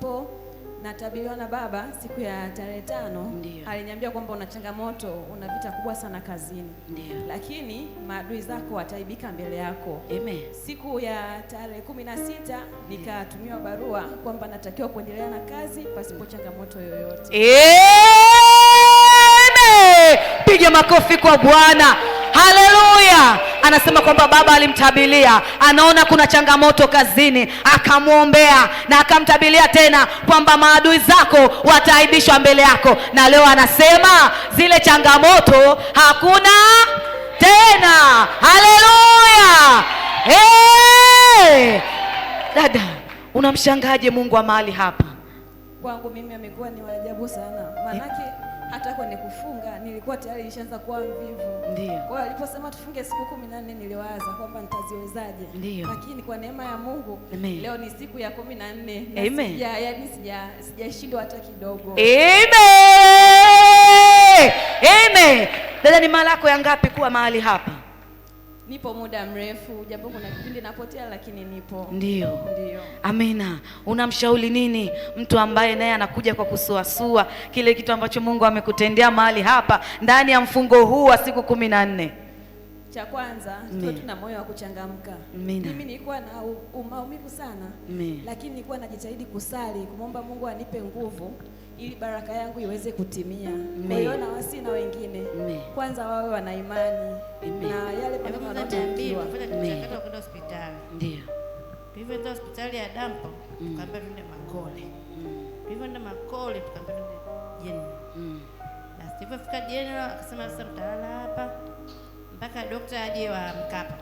nilipo natabiliwa na baba siku ya tarehe 5, aliniambia kwamba una changamoto, una vita kubwa sana kazini. Ndiyo. Lakini maadui zako wataibika mbele yako. Amen. Siku ya tarehe 16 nikatumiwa barua kwamba natakiwa kuendelea na kazi pasipo changamoto yoyote. Amen. Piga makofi kwa Bwana. Haleluya. Anasema kwamba baba alimtabilia, anaona kuna changamoto kazini, akamwombea na akamtabilia tena kwamba maadui zako wataaibishwa mbele yako, na leo anasema zile changamoto hakuna tena. Haleluya. Hey! Dada, unamshangaje Mungu wa mahali hapa? Kwangu mimi amekuwa ni waajabu sana. Maanake hata kwenye kufunga nilikuwa tayari nishaanza kuwa mvivu. Ndiyo. Kwa hiyo aliposema tufunge siku 14 niliwaza kwamba nitaziwezaje. Ndiyo. Lakini kwa neema ya Mungu, Amen, leo ni siku ya 14. Amen. Sijashindwa hata kidogo. Amen. Amen. Dada, ni mara yako ya ngapi kuwa mahali hapa? Nipo muda mrefu, japo kuna kipindi napotea, lakini nipo. Ndiyo. Ndiyo. Amina. Unamshauri nini mtu ambaye naye anakuja kwa kusuasua kile kitu ambacho Mungu amekutendea mahali hapa ndani ya mfungo huu wa siku 14? Cha kwanza, tuwe tuna moyo wa kuchangamka. Mimi nilikuwa na maumivu sana. Lakini nilikuwa najitahidi kusali, kumomba Mungu anipe nguvu ili baraka yangu iweze kutimia. Kwa hiyo na wasi na wengine, kwanza wawe wana imani na yale maneno yanayoambiwa. Kwenda hospitali. Ndio. Tulivyoenda hospitali ya Dampo, tukaambia tuende Makole. Tulivyoenda Makole tukaambia tuende General. Na tulipofika General akasema sasa mtalala hapa mpaka daktari aje wa Mkapa.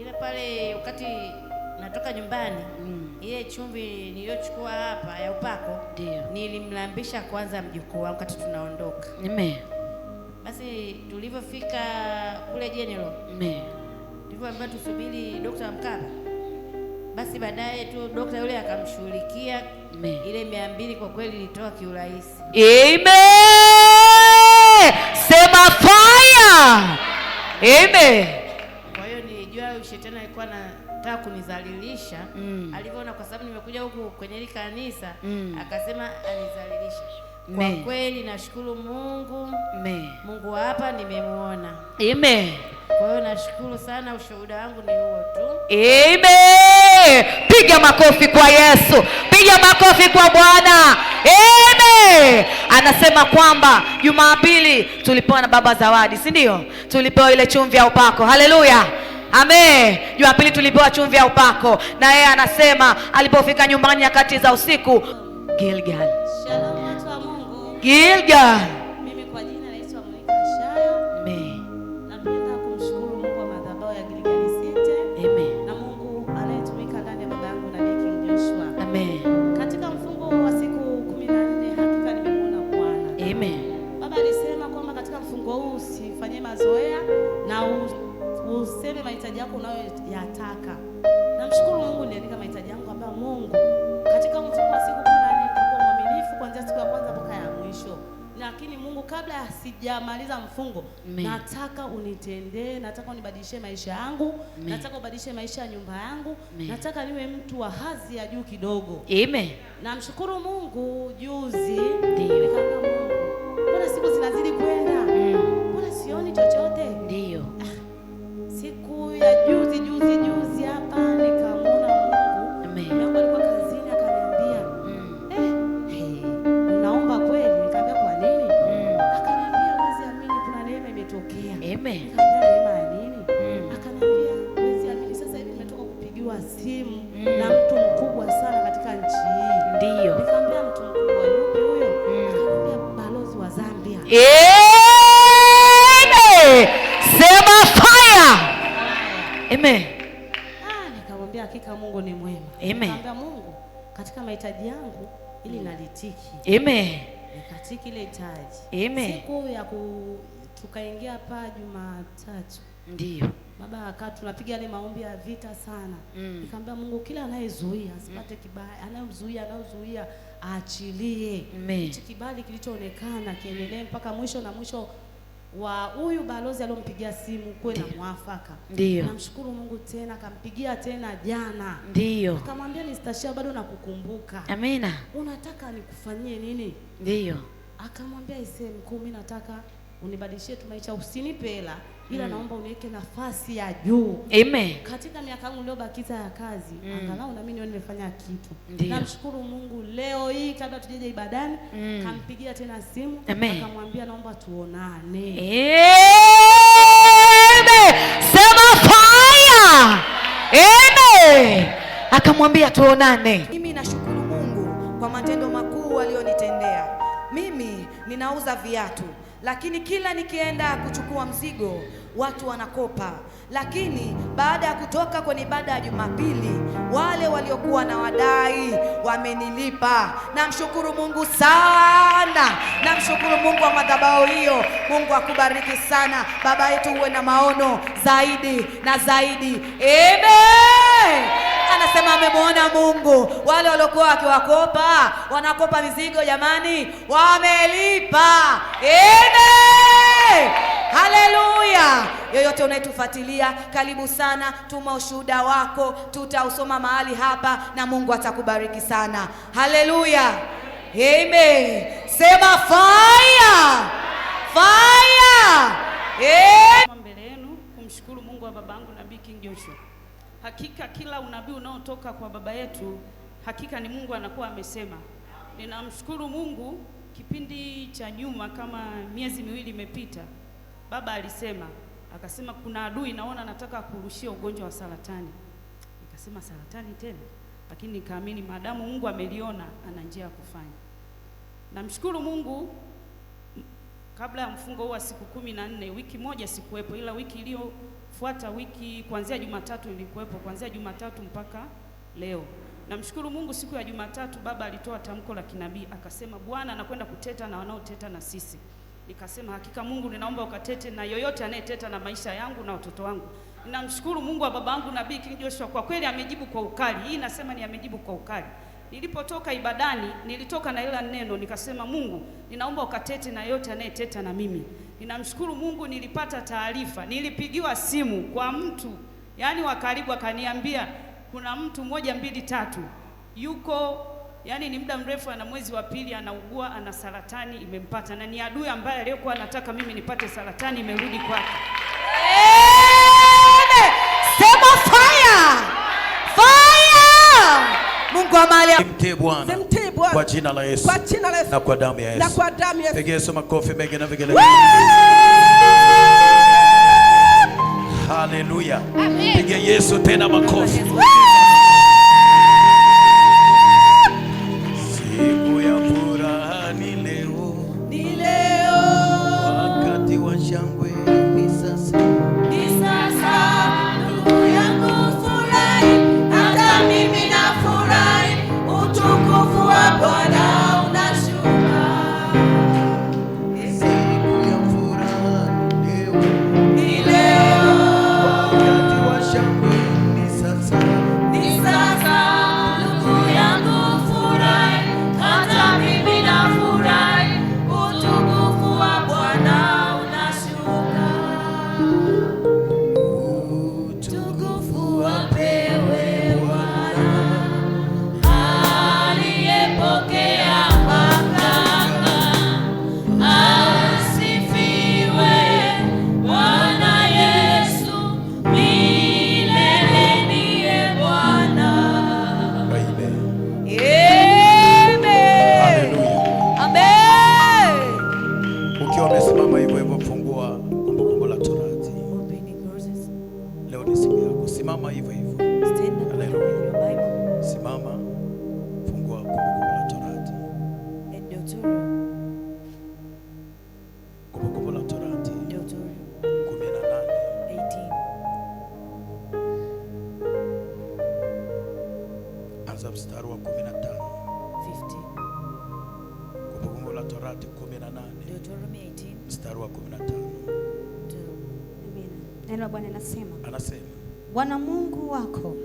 Ile pale wakati natoka nyumbani, ile chumvi niliyochukua hapa ya upako, nilimlambisha kwanza mjukuu wangu wakati tunaondoka. Amen. Basi tulivyofika kule General, tulivyoambiwa tusubiri daktari wa Mkapa, basi baadaye tu daktari yule akamshughulikia. Ile 200 kwa kweli ilitoa kiurahisi. Amen. Sema fire. Amen. Kwa hiyo nilijua shetani alikuwa anataka kunizalilisha. Alivyoona kwa sababu nimekuja huku kwenye hili kanisa, akasema anizalilisha. Kwa kweli nashukuru Mungu. Mungu hapa nimemuona. Amen. Kwa hiyo nashukuru sana, ushuhuda wangu ni huo tu. Amen. Piga makofi kwa Yesu. Piga makofi kwa Bwana. Amen. Anasema kwamba Jumapili tulipewa na baba zawadi, si ndio? Tulipewa ile chumvi ya upako. Haleluya. Amen. Jumapili tulipewa chumvi ya upako, na yeye anasema alipofika nyumbani nyakati za usiku, Gilgal. Shalom watu wa Mungu. Gilgal. Mimi kwa jina naitwa Monica Shayo. Amen. Napenda kumshukuru Mungu wa madhabahu ya Gilgal City. Amen. Na Mungu anayetumika ndani ya baba yangu na King Joshua. Amen. Katika mfungo wa siku 14 hakika nimemuona Bwana. Amen. Baba alisema kwamba katika mfungo huu usifanye mazoea na useme mahitaji yako unayoyataka. Namshukuru Mungu niandika mahitaji yangu ambayo Mungu katika mfungo wa siku 14 nitakuwa mwaminifu kuanzia siku ya kwanza mpaka ya mwisho. Lakini Mungu, kabla sijamaliza mfungo, nataka unitendee, nataka unibadilishe maisha yangu, nataka ubadilishe maisha ya nyumba yangu, nataka niwe mtu wa hadhi ya juu kidogo. Amen. Namshukuru Mungu, juzi nikaambia Mungu, mbona siku zinazidi kwenda? Mbona sioni chochote? Ndio. Siku ya juzi hapa nikamwona Mungu. Mungu alikuwa kazini akaniambia, naomba kweli? Nikamwambia kwa nini? Akaniambia huwezi amini, kuna neema imetokea. Amen. Nikamwambia neema ya nini? Akaniambia huwezi amini, sasa hivi nimetoka kupigiwa simu na mtu mkubwa sana katika nchi hii. Ndio. Nikamwambia mtu mkubwa yupi huyo? Akaniambia balozi wa Zambia. Amen. Sema fire. Amen. Nikamwambia hakika Mungu ni mwema. Nikamwambia Mungu, katika mahitaji yangu ili nalitiki. Amen. Nikatiki ile hitaji. Amen. Siku ya tukaingia hapa Jumatatu. Ndio. Baba akati tunapiga ile maombi ya vita sana. Nikamwambia Mungu, kila anayezuia asipate kibali, anayezuia aachilie. Amen. Hichi kibali kilichoonekana kiendelee mpaka mwisho, na mwisho wa huyu balozi aliyompigia simu kuwe na mwafaka. Ndio. Namshukuru Mungu tena akampigia tena jana. Ndio. Akamwambia Mr. Shia bado nakukumbuka. Amina. Unataka nikufanyie nini? Ndio. Akamwambia mkuu, mimi nataka unibadilishie tu maisha, usinipe hela ila naomba uniweke nafasi ya juu. Amen. Katika miaka yangu niliyobakiza ya kazi, angalau na mimi nione nimefanya kitu. Ndiyo. Namshukuru Mungu leo hii kabla tujeje ibadani, kampigia tena simu, akamwambia naomba tuonane. Amen. Sema fire. Amen. Akamwambia tuonane. Mimi nashukuru Mungu kwa matendo makuu aliyonitendea. Mimi ninauza viatu, lakini kila nikienda kuchukua mzigo watu wanakopa. Lakini baada ya kutoka kwenye ibada ya Jumapili, wale waliokuwa na wadai wamenilipa. Namshukuru Mungu sana. Namshukuru Mungu wa madhabahu hiyo. Mungu akubariki sana. Baba yetu, uwe na maono zaidi na zaidi. Amen. Anasema amemwona Mungu. Wale waliokuwa wakiwakopa, wanakopa mizigo, jamani, wamelipa. Amen. Haleluya. Yoyote unayetufuatilia, karibu sana, tuma ushuhuda wako, tutausoma mahali hapa na Mungu atakubariki sana. Haleluya. Amen. Sema fire. Fire. Mbele yenu kumshukuru Mungu wa babangu Nabii King Joshua. Hakika kila unabii unaotoka kwa baba yetu, hakika ni Mungu anakuwa amesema. Ninamshukuru Mungu, kipindi cha nyuma kama miezi miwili imepita, baba alisema, akasema kuna adui naona anataka kurushia ugonjwa wa saratani. Nikasema saratani tena? Lakini nikaamini maadamu Mungu ameliona, ana njia ya kufanya. Namshukuru Mungu, kabla ya mfungo huu wa siku 14, wiki moja sikuwepo, ila wiki iliyofuata, wiki kuanzia Jumatatu nilikuwepo, kuanzia Jumatatu mpaka leo. Namshukuru Mungu, siku ya Jumatatu baba alitoa tamko la kinabii, akasema Bwana anakwenda kuteta na wanaoteta na sisi. Nikasema hakika Mungu, ninaomba ukatete na yoyote anayeteta na maisha yangu na watoto wangu. Ninamshukuru Mungu wa babangu Nabii King Joshua, kwa kweli amejibu kwa ukali. Hii nasema ni amejibu kwa ukali. Nilipotoka ibadani, nilitoka na ila neno, nikasema Mungu, ninaomba ukatete na yote anayeteta na mimi. Ninamshukuru Mungu, nilipata taarifa, nilipigiwa simu kwa mtu, yani wa karibu, akaniambia kuna mtu 1 2 3 yuko, yani ni muda mrefu, ana mwezi wa pili anaugua, ana saratani imempata, na ni adui ambaye aliyokuwa anataka mimi nipate saratani imerudi kwake. Sema fire. Fire. Mungu amali mtie Bwana kwa jina la Yesu na kwa damu ya Yesu. Pigia Yesu makofi mengi na vigelegele. Haleluya. Pigia Yesu tena makofi. Siku ya furaha ni leo. Ni leo. Wakati wa shangwe ni sasa. Ni sasa. Ndugu yangu furahi, hata mimi nafurahi. Utukufu wa Bwana unashuka. Siku ya furaha leo. Ni leo. Wakati wa shangwe ni sasa. Ni sasa. Ndugu yangu furahi, hata mimi nafurahi. Utukufu wa Bwana unashuka. Utukufu apewe Bwana aliyepokea mamlaka. Asifiwe Bwana Yesu, milele ndiye Bwana. Amen. Amen. Ukiwa umesimama hivyo hivyo, fungua Kumbukumbu la Torati. Leo ni siku yako. Simama hivyo hivyo. Haleluya. Simama, fungua Kumbukumbu la Torati. Kumbukumbu la Torati 18. Anza mstari wa 15. Kumbukumbu la Torati 18. Mstari wa 15. Neno la Bwana linasema, Anasema Bwana Mungu wako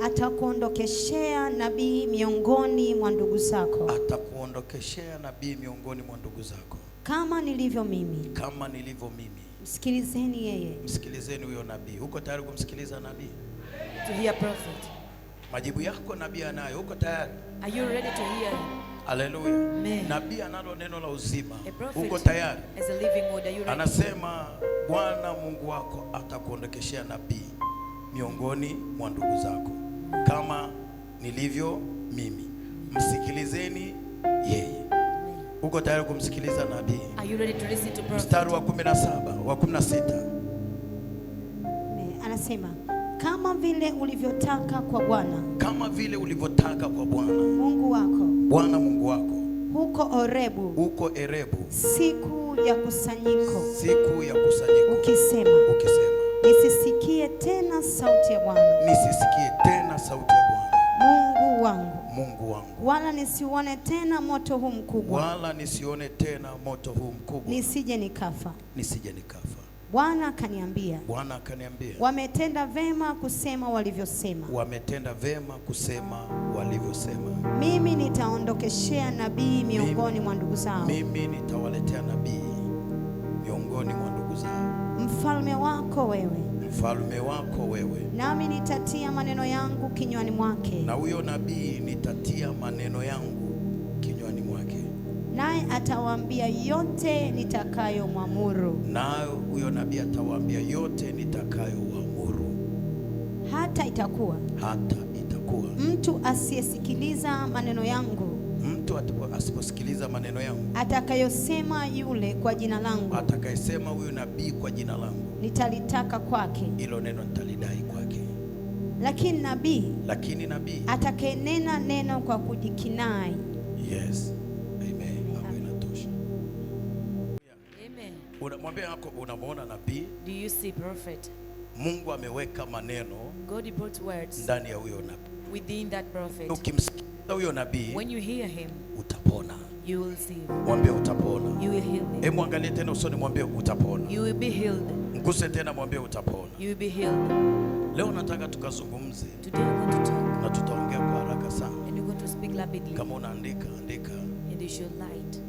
atakuondokeshea nabii miongoni mwa ndugu zako. Atakuondokeshea nabii miongoni mwa ndugu zako. kama nilivyo mimi. Kama nilivyo mimi. Msikilizeni yeye. Msikilizeni huyo nabii. Uko tayari kumsikiliza nabii? To hear prophet. Majibu yako nabii anayo. Uko tayari? Are you ready to hear? Haleluya. Nabii analo neno la uzima. Uko tayari? As a living word, are you ready? Anasema Bwana Mungu wako atakuondokeshea nabii miongoni mwa ndugu zako kama nilivyo mimi. Msikilizeni yeye. Uko tayari kumsikiliza nabii? Are you ready to listen to prophet? Mstari wa 17 wa 16. Anasema kama vile ulivyotaka kwa Bwana. Kama vile ulivyotaka kwa Bwana Mungu wako. Bwana Mungu wako. Huko Orebu. Huko Erebu. Siku ya kusanyiko. Siku ya kusanyiko. Ukisema. Nisisikie tena sauti ya Bwana. Nisisikie tena sauti ya Bwana. Mungu wangu. Mungu wangu. Wala nisione tena moto huu mkubwa. Wala nisione tena moto huu mkubwa. Nisije nikafa. Nisije nikafa. Bwana akaniambia. Bwana akaniambia. Wametenda vema kusema walivyosema. Wametenda vema kusema walivyosema. Mimi nitaondokeshea nabii miongoni mwa ndugu zao. Mimi nitawaletea nabii miongoni mwa ndugu zao. Mfalme wako wewe. Mfalme wako wewe. Nami nitatia maneno yangu kinywani mwake. Na huyo nabii nitatia maneno yangu kinywani mwake. Naye atawaambia yote nitakayomwamuru. Nayo huyo nabii atawaambia yote nitakayomwamuru. Hata itakuwa mtu asiyesikiliza maneno yangu, mtu asiposikiliza maneno yangu, atakayosema yule kwa jina langu, atakayesema huyo nabii kwa jina langu, nitalitaka kwake, hilo neno nitalidai kwake. Lakini nabii atakayenena neno kwa kujikinai. Yes. Amen. Hapo inatosha. Amen. Unamwambia wako unamwona nabii? Do you see prophet? Mungu ameweka maneno. God brought words ndani ya huyo nabii. Within that prophet. Ukimsikiza huyo nabii, when you hear him, utapona. You will see. Mwambie utapona. You will heal. Hebu angalie tena usoni, mwambie utapona. You will be healed. Mguse tena, mwambie utapona. You will be healed. Leo nataka tukazungumze. Today we're going to talk. Na tutaongea kwa haraka sana. And you're going to speak rapidly. Kama unaandika, andika. And you should light.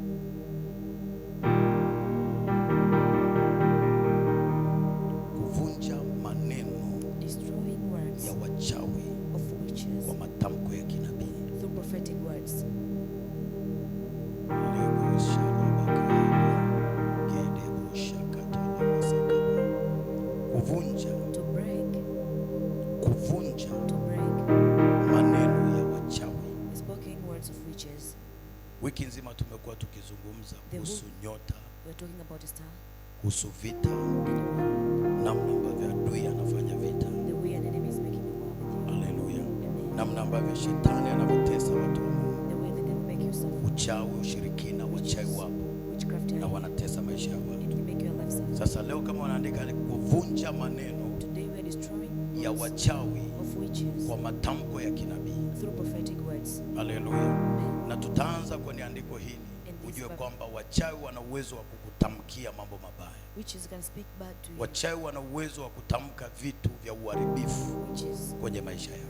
Kuvunja maneno. Destroying words. Ya wachawi. Of witches. Kwa matamko ya kinabii. Through prophetic words. Kuvunja. To break. Kuvunja. To break. Maneno ya wachawi. Spoken words of witches. Wiki nzima tumekuwa tukizungumza kuhusu nyota. We're talking about a star. Kuhusu vita. Namna ambavyo adui anafanya vita. The way an enemy is making a war with you. Haleluya. Namna ambavyo shetani anavyotesa watu wa Mungu. The way they can make you suffer. Uchawi, ushirikina, wachawi wapo. Witchcraft na wanatesa maisha ya watu. It will make your life suffer. Sasa leo kama wanaandika kuvunja maneno Today we are destroying ya wachawi of witches kwa matamko ya kinabii. Through prophetic words. Haleluya. Na tutaanza kwenye andiko hili ujue kwamba wachawi wana uwezo wa kukutamkia mambo mabaya. Witches can speak bad to you. Wachawi wana uwezo wa kutamka vitu vya uharibifu kwenye maisha yako.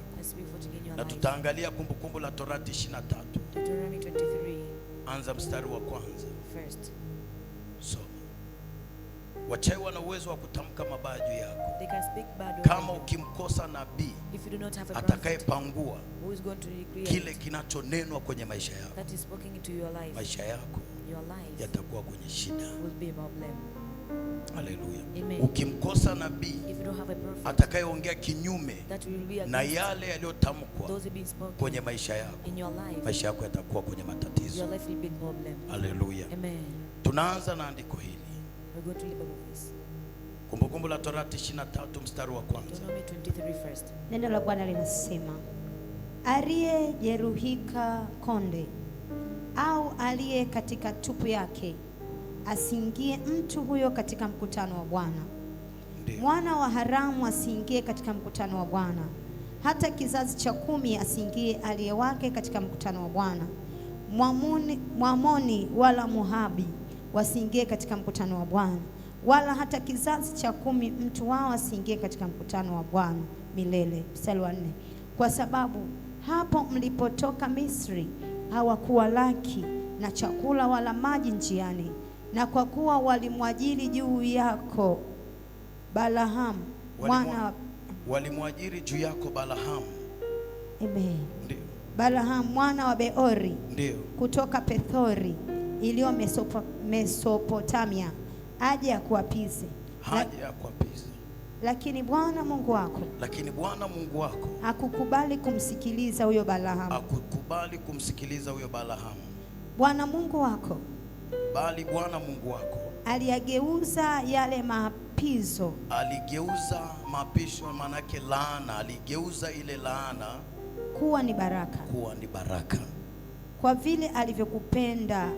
Na tutaangalia Kumbukumbu la Torati 23. Deuteronomy 23. Anza mstari wa kwanza. First. Soma. Wachawi wana uwezo wa kutamka mabaya juu yako. They can speak bad. Kama ukimkosa nabii atakayepangua kile kinachonenwa kwenye maisha yako, that is spoken into your life, maisha yako yatakuwa kwenye shida. Will be a problem. Haleluya. Ukimkosa nabii atakayeongea kinyume na yale yaliyotamkwa kwenye maisha yako, maisha yako yatakuwa kwenye matatizo. Haleluya. Tunaanza na andiko hili. Kumbukumbu la Torati 23 mstari wa kwanza. Neno la Bwana linasema, aliyejeruhika konde au aliye katika tupu yake asiingie mtu huyo katika mkutano wa Bwana. Mwana wa haramu asiingie katika mkutano wa Bwana. Hata kizazi cha 10 asiingie aliye wake katika mkutano wa Bwana. Mwamoni wala Moabi wasiingie katika mkutano wa Bwana, wala hata kizazi cha 10 mtu wao asiingie katika mkutano wa Bwana milele. Mstari wa 4. Kwa sababu hapo mlipotoka Misri hawakuwa laki na chakula wala maji njiani, Na kwa kuwa walimwajiri juu yako Balaamu walimwajiri juu yako Balaamu. Amen. Balaamu mwana wa Beori, ndio, kutoka Pethori iliyo Mesopotamia, aje akuapize. Lakini Bwana Mungu wako hakukubali kumsikiliza huyo Balaamu. Bwana Mungu wako aliyageuza yale maapizo. Aligeuza maapisho, manake laana. Aligeuza ile laana kuwa ni baraka. Kwa vile alivyokupenda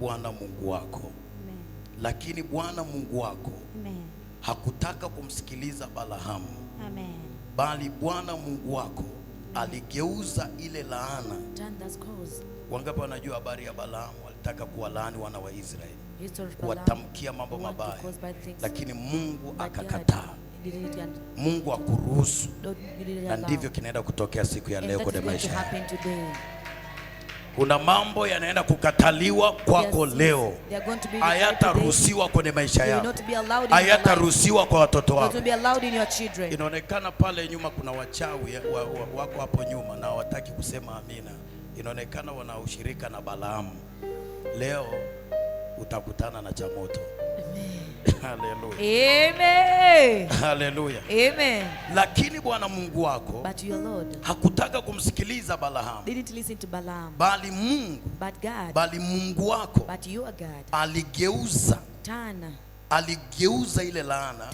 Bwana Mungu wako. Amen. Lakini Bwana Mungu wako, amen, hakutaka kumsikiliza Balaamu. Amen. Bali Bwana Mungu wako aligeuza ile laana. Wangapi wanajua habari ya Balaamu? Walitaka kuwalaani wana wa Israeli, kuwatamkia mambo mabaya, lakini Mungu akakataa. Mungu akuruhusu, na ndivyo kinaenda kutokea siku ya leo kwenye maisha yako. Kuna mambo yanaenda kukataliwa kwako leo, hayataruhusiwa kwenye maisha yako, hayataruhusiwa kwa watoto wako. Inaonekana pale nyuma kuna wachawi wako hapo nyuma na hawataki kusema amina. Inaonekana wana ushirika na Balaamu. Leo utakutana na chamoto. Hallelujah. Amen. Hallelujah. Amen. Lakini Bwana Mungu wako, but your Lord, hakutaka kumsikiliza Balaamu. Didn't listen to Balaam. Bali Mungu wako, but your God, aligeuza ile laana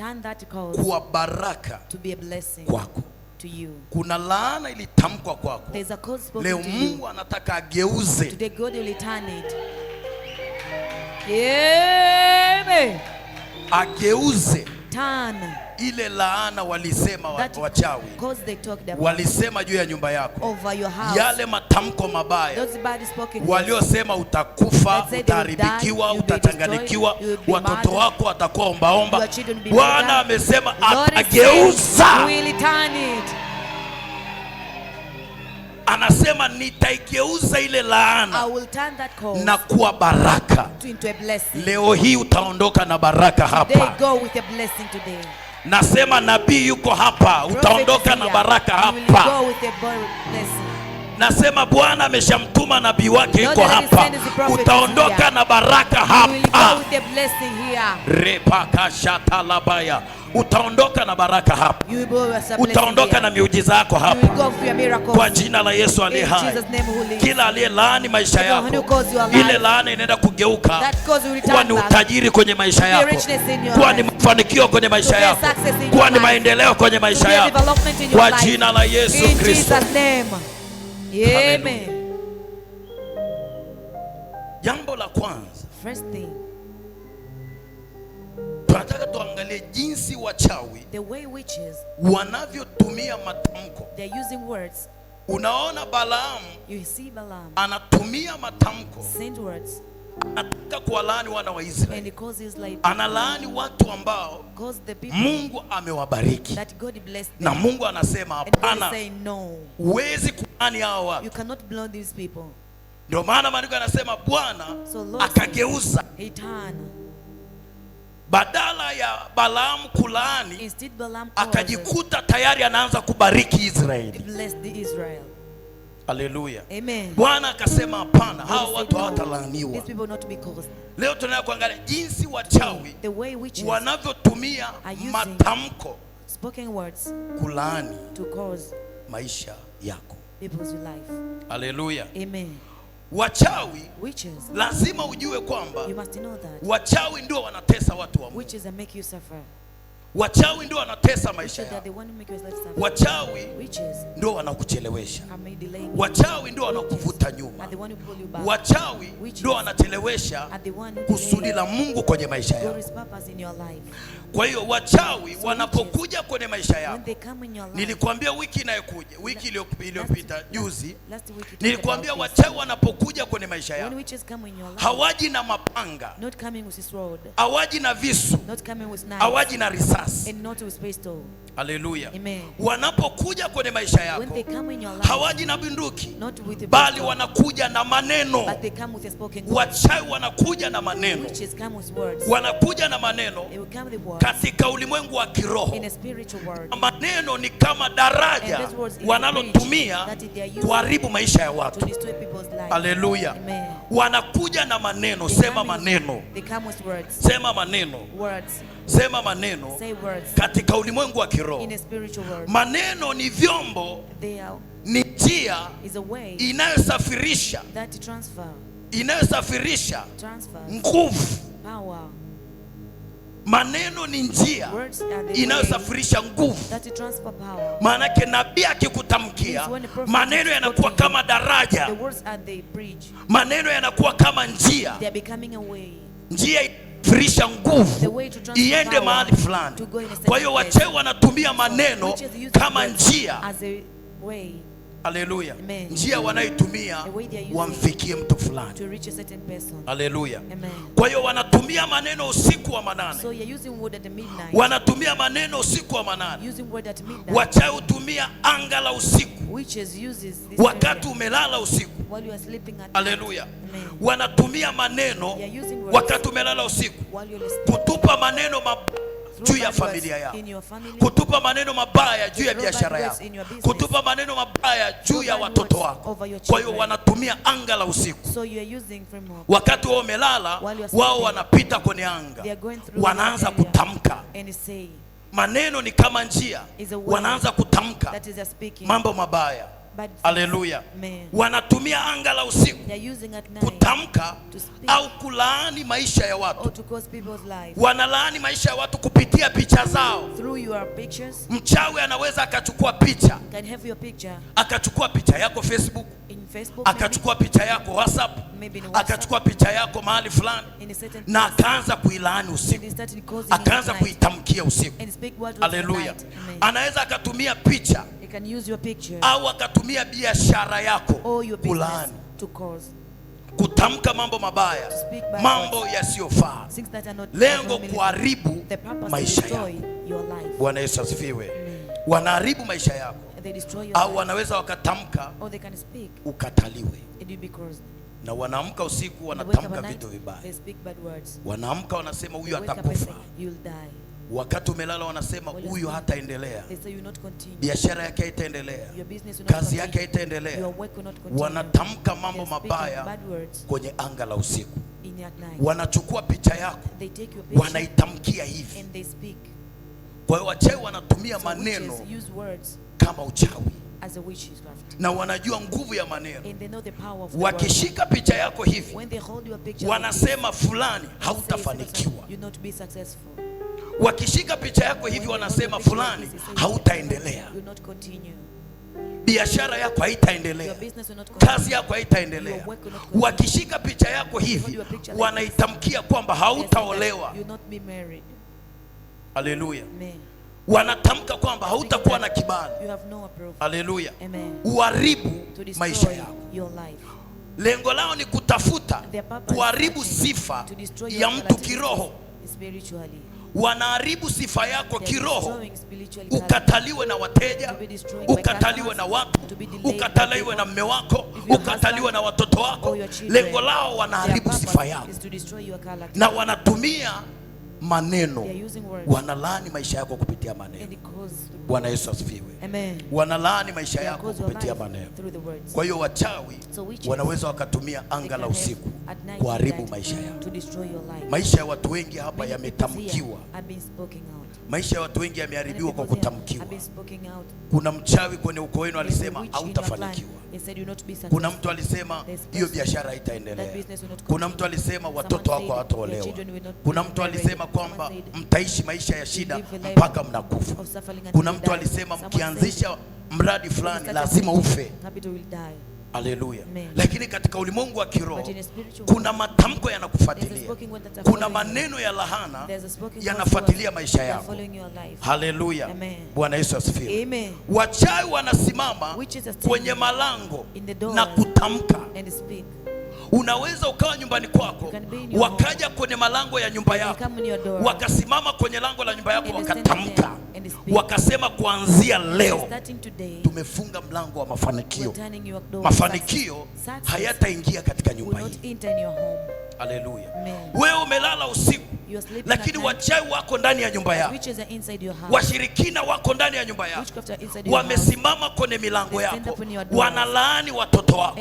kuwa baraka to be a blessing kwako. To you. Kuna laana ilitamkwa kwako. Leo Mungu anataka ageuze. Today God will turn it. Amen. Ageuze. Turn. Ile laana walisema wachawi, walisema juu ya nyumba yako, over your house, yale matamko mabaya waliosema utakufa, utaharibikiwa, utachanganikiwa, watoto wako watakuwa ombaomba. Bwana amesema atageuza. Anasema nitaigeuza ile laana na kuwa baraka. Leo hii utaondoka na baraka hapa. Nasema nabii yuko hapa, utaondoka na baraka hapa. Nasema Bwana ameshamtuma nabii wake yuko hapa, utaondoka na baraka hapa. Repakashatalabaya, utaondoka na baraka hapa, utaondoka na miujiza yako hapa, kwa jina la Yesu aliye hai. Kila aliyelaani maisha yako, ile laana inaenda kugeuka kuwa ni utajiri kwenye maisha yako, kuwa ni mafanikio kwenye maisha yako, kuwa ni maendeleo kwenye maisha yako, kwa jina la Yesu Kristo. Amen. Jambo la kwanza, first thing, tunataka tuangalie jinsi wachawi, the way witches, wanavyotumia matamko. they're using words. Unaona Balaamu, you see Balaam, anatumia matamko, send words, anataka kuwalaani wana wa Israeli. and he causes like, analaani watu ambao Mungu amewabariki, that God blessed them. Na Mungu anasema hapana, no, huwezi kulaani hao watu. You cannot bless these people. Ndio maana maandiko yanasema Bwana akageuza. He turned. Badala ya Balaamu kulaani, akajikuta tayari anaanza kubariki Israeli. Haleluya. Amen. Bwana akasema hapana, hao watu hawatalaaniwa. Leo tunataka kuangalia jinsi wachawi wanavyotumia matamko, spoken words, kulaani to cause maisha yako. People's life. Haleluya. Amen. Wachawi, witches, lazima ujue kwamba you must know that wachawi ndio wanatesa watu wa Mungu. Witches that make you suffer. Wachawi ndio wanatesa maisha yako. Wachawi ndio wanakuchelewesha. Wachawi ndio wanakuvuta nyuma. Wachawi ndio wanachelewesha kusudi la Mungu kwenye maisha yako. Kwa hiyo wachawi wanapokuja kwenye maisha yako, nilikwambia wiki inayokuja, wiki iliyopita juzi, nilikwambia wachawi wanapokuja kwenye maisha yako, hawaji na mapanga, hawaji na visu, hawaji na risasi, Haleluya. Wanapokuja kwenye maisha yako hawaji na bunduki, bali wanakuja na maneno. Wachawi wanakuja na maneno, wanakuja na maneno katika ulimwengu wa kiroho. Maneno ni kama daraja wanalotumia kuharibu maisha ya watu. Haleluya. Wanakuja na maneno. Sema maneno. Sema maneno. Sema maneno katika ulimwengu wa kiroho. Maneno ni vyombo, ni njia inayosafirisha nguvu. Maneno ni njia inayosafirisha nguvu. Maana yake nabii akikutamkia, maneno yanakuwa kama daraja, maneno yanakuwa kama njia firisha nguvu iende mahali fulani. Kwa hiyo wachawi wanatumia maneno kama njia. Haleluya. Njia wanaitumia wamfikie mtu fulani. Haleluya. Kwa hiyo wanatumia maneno usiku wa manane. Wanatumia maneno usiku wa manane. Wachawi hutumia anga la usiku, wakati umelala usiku. Haleluya. Wanatumia maneno wakati umelala usiku kutupa maneno juu ya familia yako, kutupa maneno mabaya juu ya biashara yako, kutupa maneno mabaya juu ya watoto wako. Kwa hiyo wanatumia anga la usiku. Wakati wao wamelala, wao wanapita kwenye anga, wanaanza kutamka. Maneno ni kama njia, wanaanza kutamka mambo mabaya. Haleluya. Wanatumia anga la usiku kutamka au kulaani maisha ya watu. Wanalaani maisha ya watu kupitia picha zao. Mchawi anaweza akachukua picha, akachukua picha yako Facebook, akachukua picha yako WhatsApp, akachukua picha yako mahali fulani, na akaanza kuilaani usiku, akaanza kuitamkia usiku. Haleluya. Anaweza akatumia picha au akatumia biashara yako kulaani, kutamka mambo mabaya, mambo yasiyofaa, lengo kuharibu maisha yako. Bwana Yesu asifiwe. Wanaharibu maisha yako, au wanaweza wakatamka ukataliwe. Na wanaamka usiku wanatamka vitu vibaya. Wanaamka wanasema huyu atakufa. Wakati umelala wanasema huyu hataendelea, biashara yake haitaendelea, kazi yake haitaendelea. Wanatamka mambo mabaya kwenye anga la usiku. Wanachukua picha yako, wanaitamkia hivi. Kwa hiyo wachawi wanatumia maneno kama uchawi, na wanajua nguvu ya maneno. Wakishika picha yako hivi, wanasema fulani hautafanikiwa. Wakishika picha yako hivi, wanasema fulani hautaendelea, biashara yako haitaendelea, kazi yako haitaendelea. Wakishika picha yako hivi, wanaitamkia kwamba hautaolewa. Haleluya. Wanatamka kwamba hautakuwa na kibali. Haleluya. Uharibu maisha yako. Lengo lao ni kutafuta kuharibu sifa ya mtu kiroho. Wanaharibu sifa yako kiroho, ukataliwe na wateja, ukataliwe na watu, ukataliwe na mume wako, ukataliwe na watoto wako. Lengo lao wanaharibu sifa yako, na wanatumia maneno, wanalaani maisha yako kupitia maneno. Bwana Yesu asifiwe. Wanalaani maisha yako kupitia maneno. Kwa hiyo wachawi wanaweza wakatumia anga la usiku kuharibu maisha yako. Maisha ya watu wengi hapa yametamkiwa. Maisha ya watu wengi yameharibiwa kwa kutamkiwa. Kuna mchawi kwenye ukoo wenu alisema hautafanikiwa. Kuna mtu alisema hiyo biashara haitaendelea. Kuna mtu alisema watoto wako hawataolewa. Kuna mtu alisema kwamba mtaishi maisha ya shida mpaka mnakufa. Kuna mtu alisema mkianzisha mradi fulani lazima ufe. Haleluya. Lakini katika ulimwengu wa kiroho kuna matamko yanakufuatilia. Kuna maneno ya lahana yanafuatilia maisha yako. Haleluya. Bwana Yesu asifiwe. Wachawi wanasimama kwenye malango na kutamka. Unaweza ukawa nyumbani kwako, wakaja kwenye malango ya nyumba yako, wakasimama kwenye lango la nyumba yako wakatamka. wakasema kuanzia leo tumefunga mlango wa mafanikio. Mafanikio hayataingia katika nyumba hii. Haleluya. Wewe umelala usiku, lakini wachawi wako ndani ya nyumba yako, washirikina wako ndani ya nyumba yako, wamesimama kwenye milango yako, wanalaani watoto wako,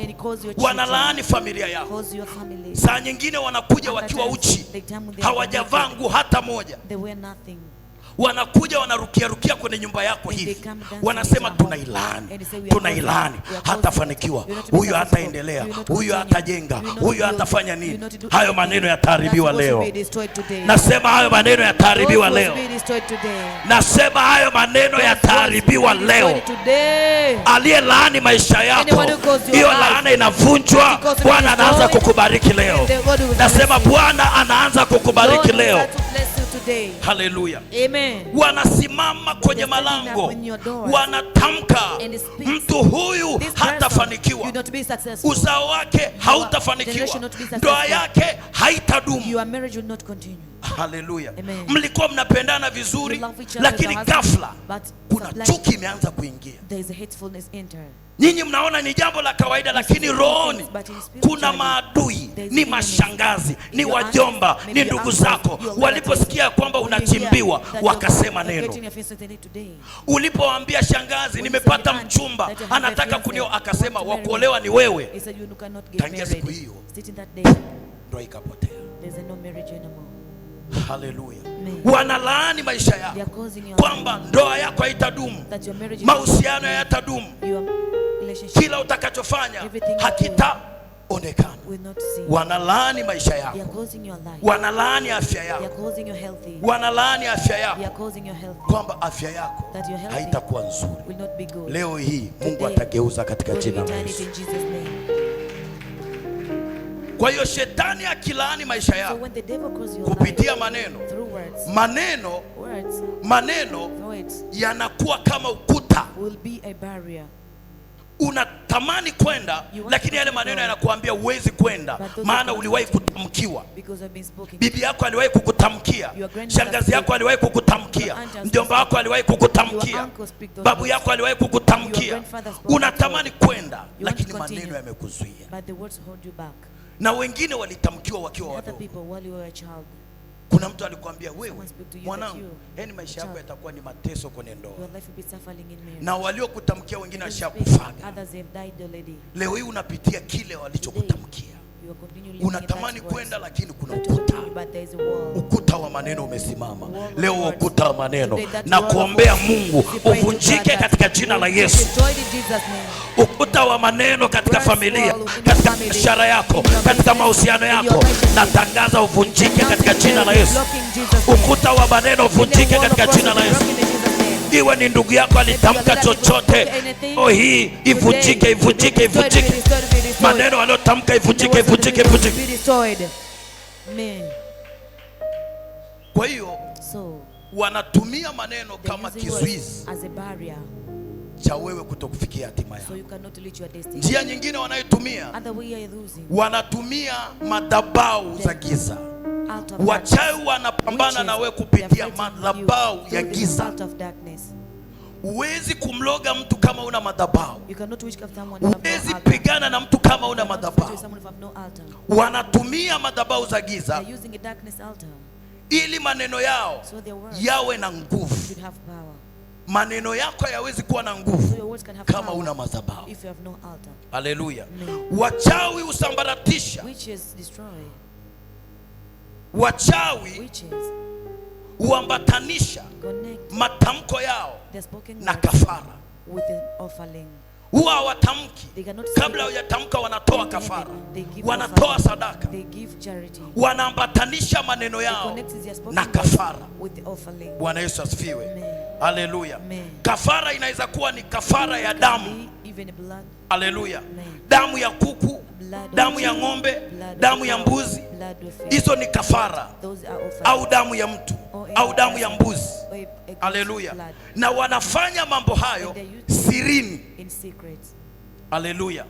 wanalaani familia yako. Saa nyingine wanakuja wakiwa uchi, hawajavaa nguo hata moja, wanakuja wanarukia kwenye nyumba yako hivi, wanasema tunailaani, hatafanikiwa, huyu hataendelea, huyu hatajenga, huyu hatafanya nini. Hayo maneno yataharibiwa leo. Nasema hayo maneno yataharibiwa leo. Nasema hayo maneno yataharibiwa leo. Aliyelaani maisha yako, hiyo laana inavunjwa. Bwana anaanza kukubariki leo. Nasema Bwana anaanza kukubariki leo. Haleluya. Amen. Wanasimama kwenye malango, wanatamka mtu huyu hatafanikiwa, uzao wake hautafanikiwa, ndoa yake haitadumu. Haleluya. Mlikuwa mnapendana vizuri, lakini ghafla kuna chuki imeanza kuingia. Nyinyi mnaona ni jambo la kawaida, lakini rohoni kuna maadui, ni mashangazi, ni wajomba, ni ndugu zako. Waliposikia kwamba unachimbiwa, wakasema neno. Ulipoambia shangazi, nimepata mchumba anataka kunioa, akasema wakuolewa ni wewe. Tangia siku hiyo ndoa ikapotea. Haleluya. Wanalaani maisha yako kwamba ndoa yako haitadumu, mahusiano hayatadumu, kila utakachofanya hakitaonekana. Wanalaani maisha yako, wanalaani afya yako, wanalaani afya yako, kwamba afya yako haitakuwa nzuri. Leo hii Mungu atageuza katika jina la Yesu. Kwa hiyo shetani akilaani maisha yako kupitia maneno yanakuwa kama ukuta. Unatamani kwenda, lakini yale maneno yanakuambia huwezi kwenda, maana uliwahi kutamkiwa. Bibi yako aliwahi kukutamkia, shangazi yako aliwahi kukutamkia, mjomba wako aliwahi kukutamkia, babu yako aliwahi kukutamkia. Unatamani kwenda, lakini maneno yamekuzuia. Na wengine walitamkiwa wakiwa wadogo. Kuna mtu alikwambia, wewe mwanangu, maisha yako yatakuwa ni mateso kwenye ndoa. Na waliokutamkia wengine washakufaga. Leo hii unapitia kile walichokutamkia. Unatamani kwenda, lakini kuna ukuta wa maneno umesimama. Leo ukuta wa maneno na kuombea Mungu uvunjike katika jina la Yesu. Ukuta wa maneno katika familia, katika biashara yako, katika mahusiano yako, natangaza uvunjike katika jina la Yesu. Ukuta wa maneno uvunjike katika jina la Yesu. Iwe ni ndugu yako alitamka chochote, hii ivunjike. Maneno aliyotamka ivunjike. Kwa hiyo wanatumia maneno kama kizuizi cha wewe kutokufikia hatima yako. Njia nyingine wanayotumia, wanatumia madhabahu za giza. Wachawi wanapambana na wewe kupitia madhabahu ya giza. Huwezi kumloga mtu kama una madhabahu. Huwezi pigana na mtu kama una madhabahu. Wanatumia madhabahu za giza ili maneno yao yawe na nguvu. Maneno yako hayawezi kuwa na nguvu kama una madhabahu. Haleluya. Wachawi usambaratisha. Wachawi huambatanisha matamko yao na kafara. Huwa hawatamki, kabla hujatamka wanatoa kafara, wanatoa sadaka, wanaambatanisha maneno yao na kafara. Bwana Yesu asifiwe. Haleluya. Kafara inaweza kuwa ni kafara ya damu. Haleluya. Damu ya kuku, damu ya ng'ombe, damu ya mbuzi, hizo ni kafara. Au damu ya mtu, au damu ya mbuzi. Haleluya. Na wanafanya mambo hayo sirini. Haleluya.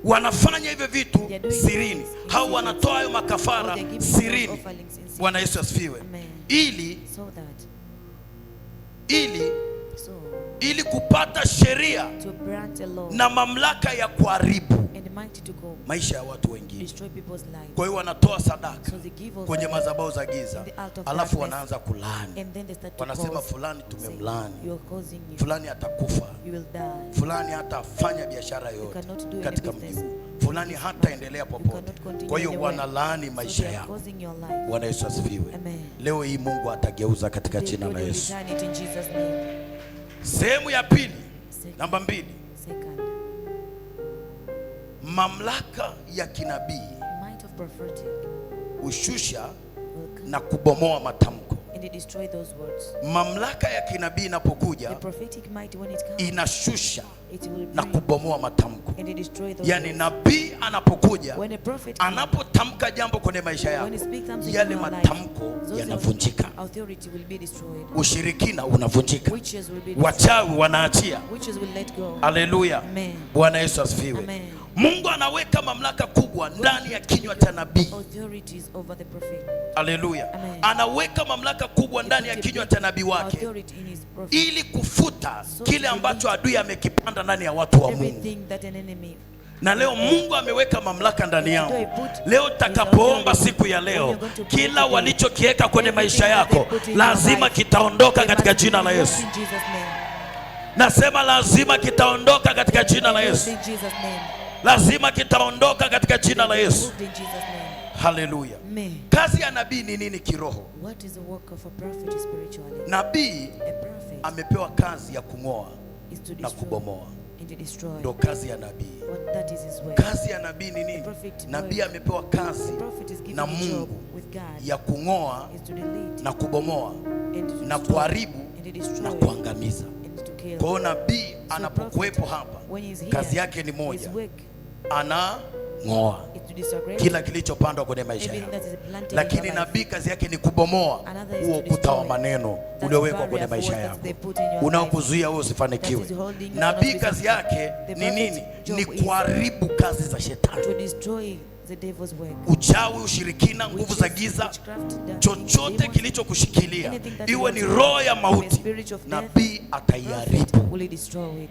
Wanafanya hivyo vitu sirini. Hao wanatoa hayo makafara ili kupata sheria na mamlaka ya kuharibu maisha ya watu wengine. Kwa hiyo wanatoa sadaka kwenye madhabahu za giza, alafu wanaanza kulaani. Wanasema fulani tumemlaani, fulani atakufa, fulani hatafanya biashara yoyote katika mji huu, fulani hataendelea popote. Kwa hiyo wanalaani maisha yako. Bwana Yesu asifiwe. Leo hii Mungu atageuza katika jina la Yesu. Sehemu ya pili, namba 2, mamlaka ya kinabii ushusha na kubomoa matamko. Mamlaka ya kinabii inapokuja inashusha na kubomoa matamko. Yani nabii anapokuja, anapotamka jambo kwenye maisha yako, yale matamko yanavunjika. Ushirikina unavunjika, wachawi wanaachia. Haleluya, Bwana Yesu asifiwe. Mungu anaweka mamlaka kubwa ndani ya kinywa cha nabii. Haleluya. Anaweka mamlaka kubwa ndani ya kinywa cha nabii wake ili kufuta kile ambacho adui amekipanda ndani ya watu wa Mungu. Na leo Mungu ameweka mamlaka ndani yangu. Leo takapoomba siku ya leo, kila walichokiweka kwenye maisha yako lazima kitaondoka katika jina la Yesu. Nasema lazima kitaondoka katika jina la Yesu. Lazima kitaondoka katika jina la Yesu. Haleluya. Kazi ya nabii ni nini kiroho? Nabii amepewa kazi ya kung'oa na kubomoa. Ndio kazi ya nabii. Kazi ya nabii ni nini? Nabii amepewa kazi na Mungu ya kung'oa na kubomoa na kuharibu na kuangamiza. Kwa hiyo nabii anapokuwepo hapa, kazi yake ni moja, anang'oa kila kilichopandwa kwenye maisha yako. Lakini nabii kazi yake ni kubomoa huo ukuta wa maneno uliowekwa kwenye maisha yako unaokuzuia wewe usifanikiwe. Nabii kazi yake ni nini? Ni kuharibu kazi za shetani. Uchawi, ushirikina, nguvu za giza, chochote kilichokushikilia, iwe ni roho ya mauti, nabii ataiharibu.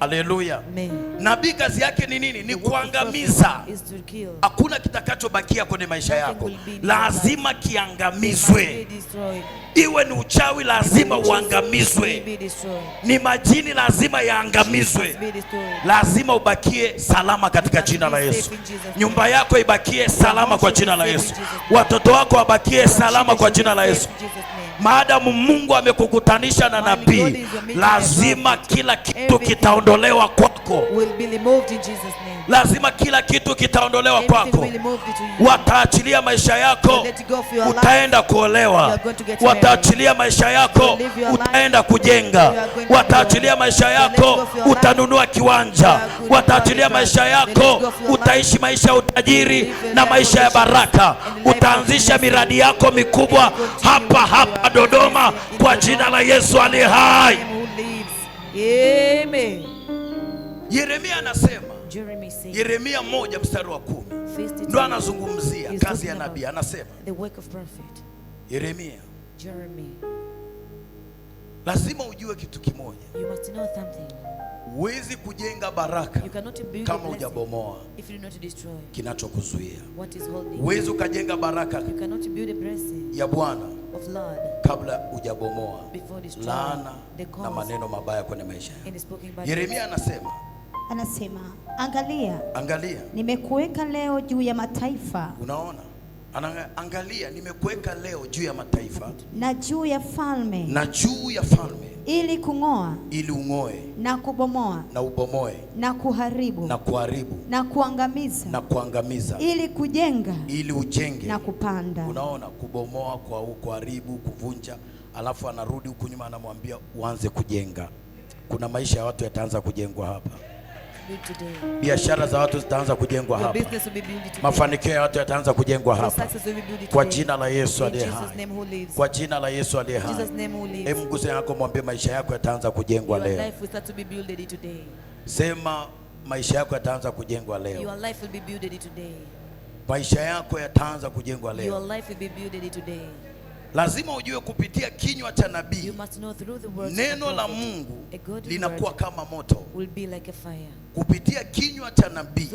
Haleluya. Nabii kazi yake ni nini? Ni kuangamiza. Hakuna kitakachobakia kwenye maisha yako, lazima kiangamizwe. Iwe ni uchawi, lazima uangamizwe. Ni majini, lazima yaangamizwe. Lazima ubakie salama katika jina la Yesu. Nyumba yako ibakie salama kwa jina la Yesu. Watoto wako wabakie salama kwa jina la Yesu. Maadamu Mungu amekukutanisha na nabii, lazima kila kitu kitaondolewa kwako. Lazima kila kitu kitaondolewa kwako. Wataachilia maisha yako, utaenda kuolewa. Wataachilia maisha yako, utaenda kujenga. Wataachilia maisha yako, utanunua kiwanja. Wataachilia maisha yako, utaishi maisha ya utajiri na maisha ya baraka. Utaanzisha miradi yako mikubwa hapa hapa Dodoma kwa jina la Yesu aliye hai. Amen. Yeremia anasema, Yeremia 1:10 ndo anazungumzia kazi ya nabii. Anasema Yeremia, lazima ujue kitu kimoja. Huwezi kujenga baraka kama hujabomoa kinachokuzuia. Huwezi ukajenga baraka ya Bwana kabla hujabomoa laana na maneno mabaya kwenye maisha. Yeremia anasema, angalia, nimekuweka leo juu ya mataifa. Unaona? Angalia, nimekuweka leo juu ya mataifa na juu ya falme, ili kung'oa, ili ung'oe, na kubomoa, na ubomoe, na kuharibu, na kuangamiza, ili kujenga, ili ujenge, na kupanda. Unaona? Kubomoa, kuharibu, kuvunja, alafu anarudi huku nyuma anamwambia uanze kujenga. Kuna maisha ya watu yataanza kujengwa hapa. Biashara za watu zitaanza kujengwa hapa. Mafanikio ya watu yataanza kujengwa hapa kwa jina la Yesu aliye hai. Kwa jina la Yesu aliye hai. Hebu mguse yako, mwambie maisha yako yataanza kujengwa leo. Sema maisha yako yataanza kujengwa leo. Maisha yako yataanza kujengwa leo. Lazima ujue kupitia kinywa cha nabii neno la Mungu linakuwa kama moto. Kupitia kinywa cha nabii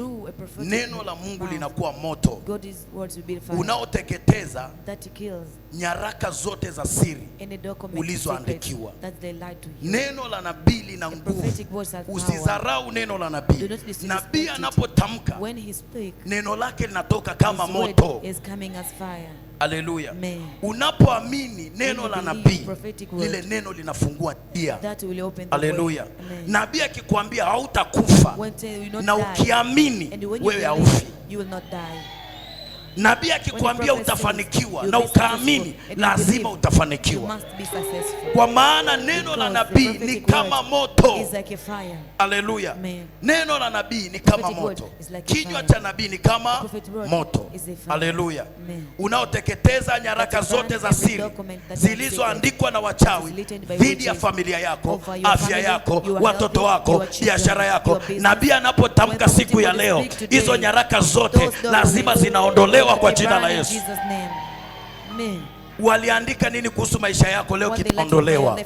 neno la Mungu linakuwa moto unaoteketeza nyaraka zote za siri ulizoandikiwa. Neno la nabii lina nguvu. Usizarau neno la nabii. Nabii anapotamka neno lake linatoka kama moto. Haleluya. Unapoamini neno la nabii, lile neno linafungua njia. Haleluya. Nabii akikwambia hautakufa na ukiamini, wewe haufi. Nabii akikwambia utafanikiwa na ukaamini, lazima utafanikiwa. Kwa maana neno la nabii ni kama moto. Haleluya. Neno la nabii ni kama moto. Kinywa cha nabii ni kama moto. Haleluya. Unaoteketeza nyaraka zote za siri zilizoandikwa na wachawi dhidi ya familia yako, afya yako, watoto wako, biashara yako. Nabii anapotamka siku ya leo, hizo nyaraka zote lazima zinaondolewa kwa jina la Yesu. Waliandika nini kuhusu maisha yako leo kitaondolewa?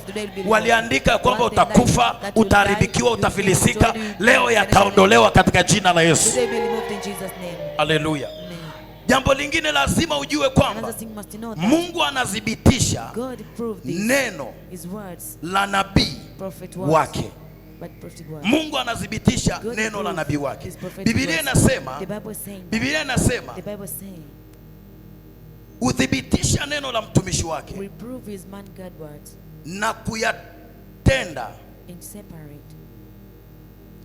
Waliandika kwamba utakufa, utaharibikiwa, utafilisika, leo yataondolewa katika jina la Yesu. Haleluya. Jambo lingine lazima ujue kwamba Mungu anadhibitisha neno la nabii wake. Mungu anadhibitisha neno la nabii wake. Biblia inasema udhibitisha neno la mtumishi wake na kuyatenda.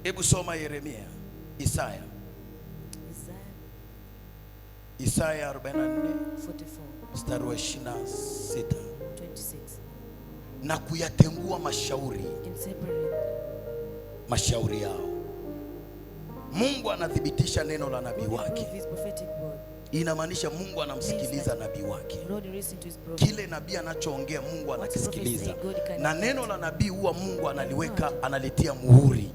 Hebu soma Yeremia, Isaya 44 mstari wa 26. Na kuyatengua mashauri yao. Mungu anadhibitisha neno la nabii wake. Inamaanisha Mungu anamsikiliza nabii wake. Kile nabii anachoongea Mungu anakisikiliza. Na neno la nabii huwa Mungu analiweka, analitia muhuri.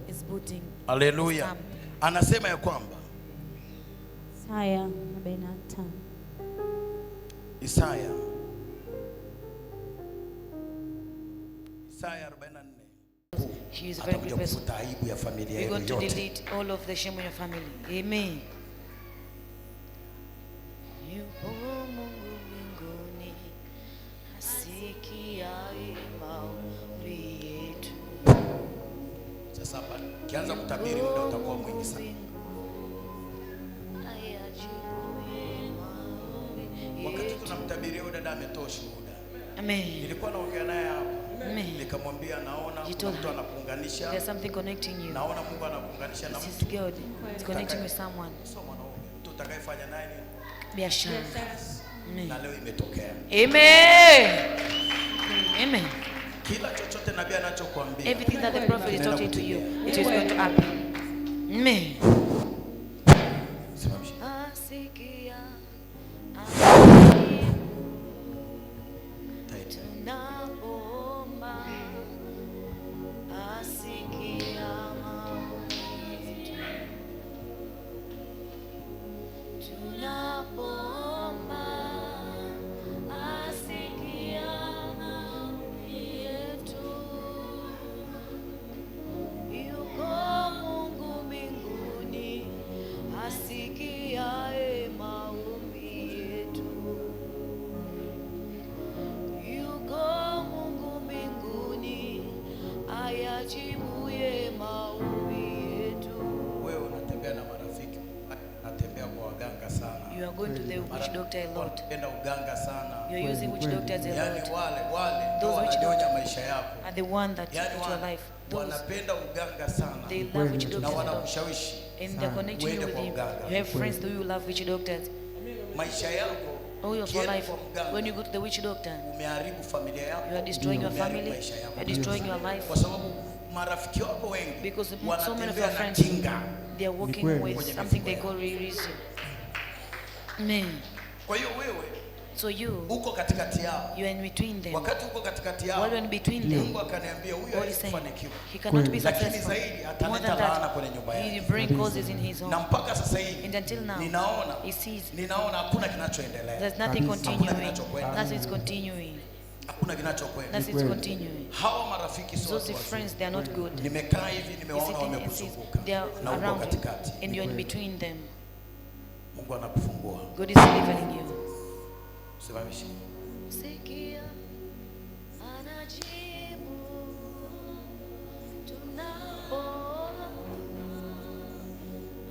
Haleluya. Anasema ya kwamba Isaya 45. Isaya 44. He is a very good person. We're going to yote. delete all of the shame in your family. Amen. Yupo Mungu mbinguni, asikiaye maombi yetu. Sasa hapa kianza kutabiri muda utakuwa mwingi sana. Wakati tunamtabiria huyu dada ametoa shuhuda. Amen. Nilikuwa naongea naye hapa. Nikamwambia naona mtu anakuunganisha. There's something connecting you. Naona Mungu anakuunganisha na mtu. God. It's connecting with someone. Mtu utakayefanya naye nini? Biashara. Na leo imetokea. Amen. Amen. Kila chochote nabii anachokuambia. Everything that the prophet is talking to you, it is going to happen. Amen. Asikia. You are going to the witch doctor a lot. You are using witch doctors a lot. Those witch doctors are the one that took your life. They love witch doctors a lot. And they connect you with him. You have friends who you love witch doctors. All of your life, when you go to the witch doctor, you are destroying your family, you are destroying your life. Because so many of your friends, they are working with something they call religion. Amen. So you, uko katikati yao. you are in between them. Wakati uko katikati yao, while you are in between them, Mungu akaniambia huyu hafanikiwa. He cannot be Lakini successful. zaidi More than ataleta laana that, kwenye nyumba he will yake. bring causes in his home. Na mpaka sasa hivi And until now, ninaona he sees hakuna kinachoendelea. there's nothing continuing. kinachokwenda. Nothing is continuing. Hakuna kinachokwenda. Nothing is continuing. Hawa marafiki sio Those friends, they are not good. Nimekaa hivi You nimeona see, wamekuzunguka. they are Na uko around you, katikati. and you are in between them. Mungu anakufungua. God is delivering you. Simamisha. Sikia anajibu tunapoomba,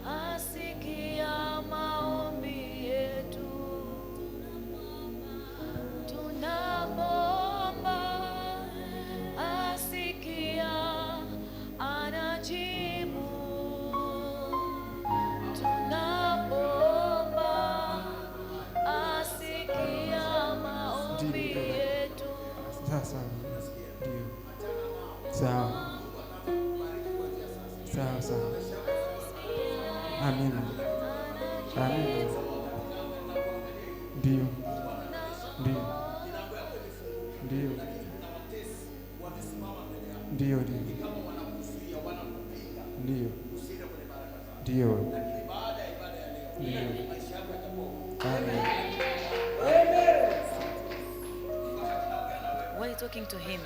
asikia maombi yetu tunapoomba, asikia anajibu tunapoomba, asikia maombi yetu. Sasa ndio sawa sawa sawa. Amina amina. Ndio ndio ndio ndio ndio ndio ndio. Amen. While you're talking to him,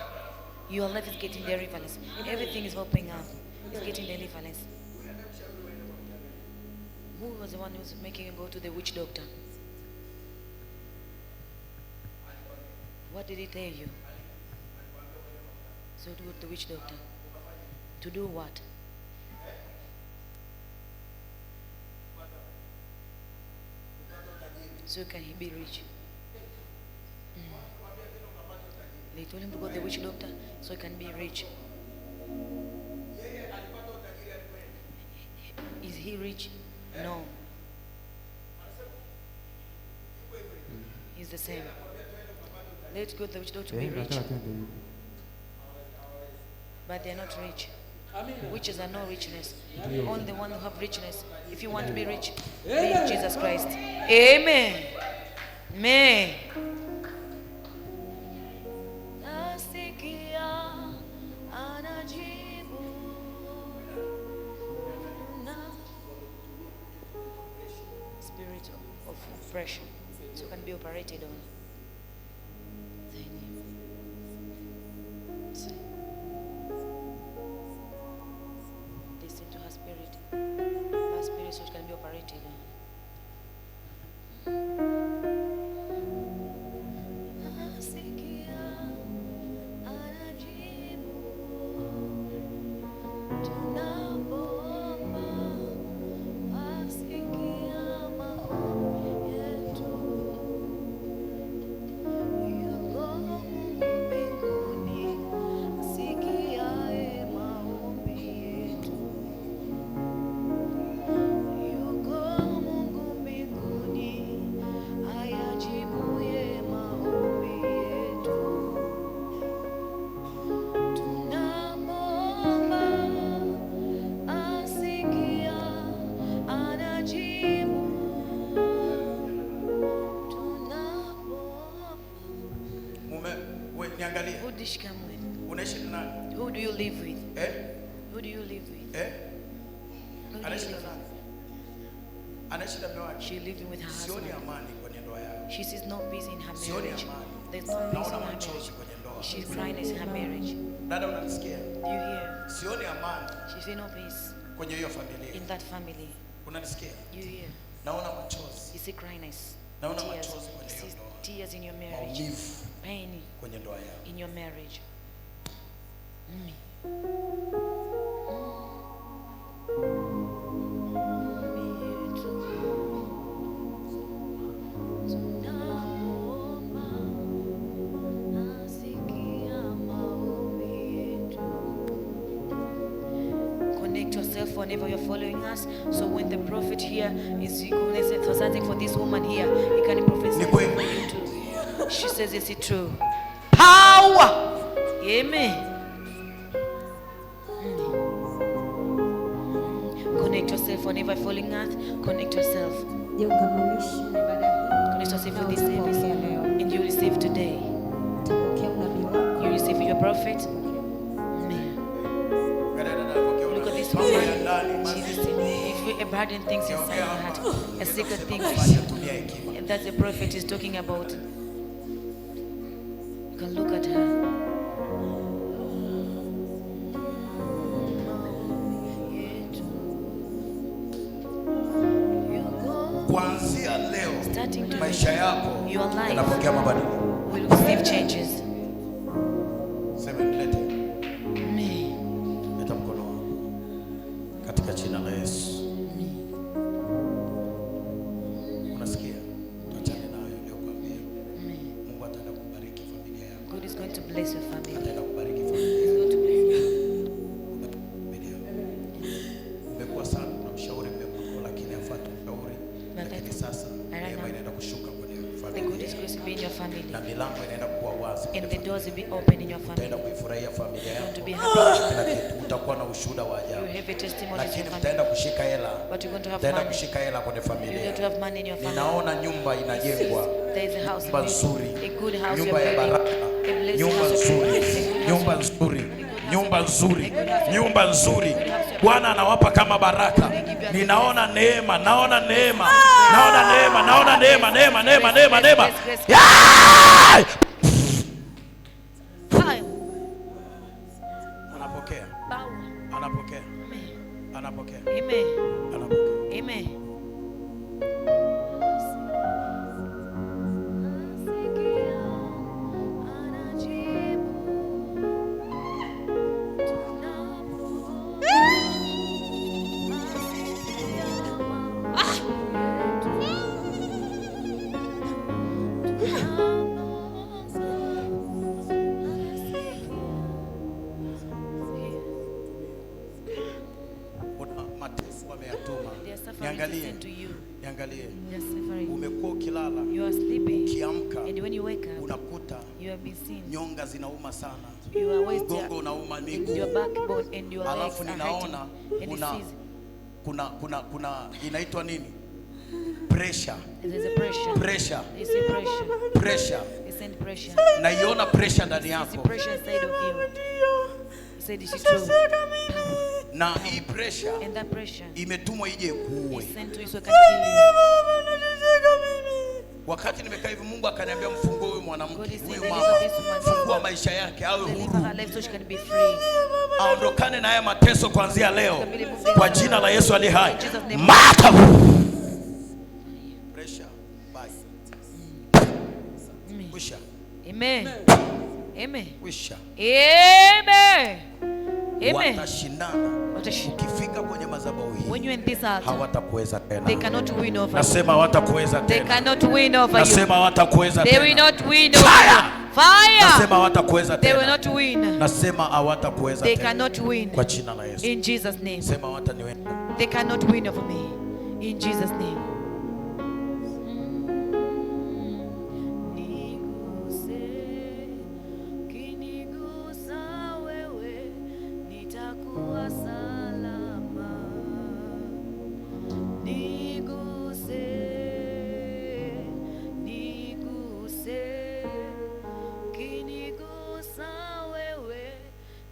your life is getting deliverance. Everything is opening up. It's getting deliverance. Who was the one who was making you go to the witch doctor? What did he tell you? So to go to the witch doctor. To do what? So can he be rich? They told him to go to the witch doctor so he can be rich. Is he rich? No. He's the same. Let's go to the witch doctor to be rich. But they're not rich. Witches are no richness. Only the one who have richness. If you want to be rich, be Jesus Christ. Amen. Amen. Spirit of oppression, so can be operated on. Listen to her spirit. Her spirit, so it can be operated on. Who did she come with? Who do you live with? Who do you live with? Who do you live with? She living with her husband. She sees no peace in her marriage. There's no peace in her marriage. She's crying in her marriage. Do you hear? She sees no peace in that family. You hear? You see cryiness. Tears. You see tears in your marriage. Pain in your marriage. Connect yourself whenever you're following us. So when the prophet here is for something for this woman here, he can prophesy for you too. She says, is it true? Power! Amen. Connect yourself whenever following us. Connect yourself. Connect used to receive for this service, and you receive today. You receive your prophet. Amen. Look at this one. Jesus, if you burden things inside your heart, a secret thing, and that's the prophet is talking about. You can look at her. Kuanzia leo maisha yako yanapokea mabadiliko. Will receive changes. Sema lete. Leta mkono katika jina la Yesu. Unasikia? Tuachane nayo leo kwambia. Mungu ataenda kubariki familia yako. God is going to bless your family. Ataenda kubariki familia. He's going to bless you. Umekuwa sana unamshauri mmekuwa lakini afuate ushauri. Lakini sasa neema inaenda kushuka kwenye familia. The good is going to be in your family. Na milango inaenda kuwa wazi. And the doors will be open in your family. Utaenda kuifurahia familia yako. To be happy. Kila kitu utakuwa na ushuhuda wa ajabu. You have a testimony. Lakini mtaenda kushika hela. But you're going to have Mtaenda money. kushika hela kwenye familia. You're going to have money in your family. Ninaona nyumba inajengwa. There is a house. Nyumba nzuri. A good house. Nyumba ya baraka. Nyumba nzuri. Nyumba nzuri. Nyumba nzuri. Nyumba nzuri. Bwana anawapa kama baraka. Ninaona neema, naona neema. Naona neema, naona neema, neema, neema, neema, neema. Anapokea. Anapokea. Anapokea. Amen. Anapokea. Amen. Niangalie. Niangalie. Umekuwa ukilala. You are sleeping. Ukiamka. And when you wake up, unakuta you have been seen. Nyonga zinauma sana. You are wasted. Mgongo unauma, miguu. Your backbone and your legs Alafu are ninaona hurting. kuna inaitwa nini? Pressure. There's a pressure. Pressure. It's a pressure. Pressure. It's a pressure. Naiona pressure ndani yako. It's a pressure inside of you. He said this is true. Na hii pressure, and that pressure imetumwa ije kuue. Wakati nimekaa hivi Mungu akaniambia mfungue huyu mwanamke, huyu mama, fungua maisha yake awe huru. Aondokane na haya mateso kuanzia leo. Kwa jina la Yesu aliye hai. Mata. Pressure. Bye. Wisha. Amen. Amen. Wisha. Amen. Amen. Watashindana. Ukifika kwenye madhabahu hii, when you in this altar, hawatakuweza tena. They cannot win over you. Nasema hawatakuweza tena. They cannot win over you. Nasema hawatakuweza tena. They will not win over you. Fire. Nasema hawatakuweza tena. They will not win. Nasema hawatakuweza tena. They cannot win. Kwa jina la Yesu. In Jesus name. Sema hawataniweza. They cannot win over me. In Jesus name.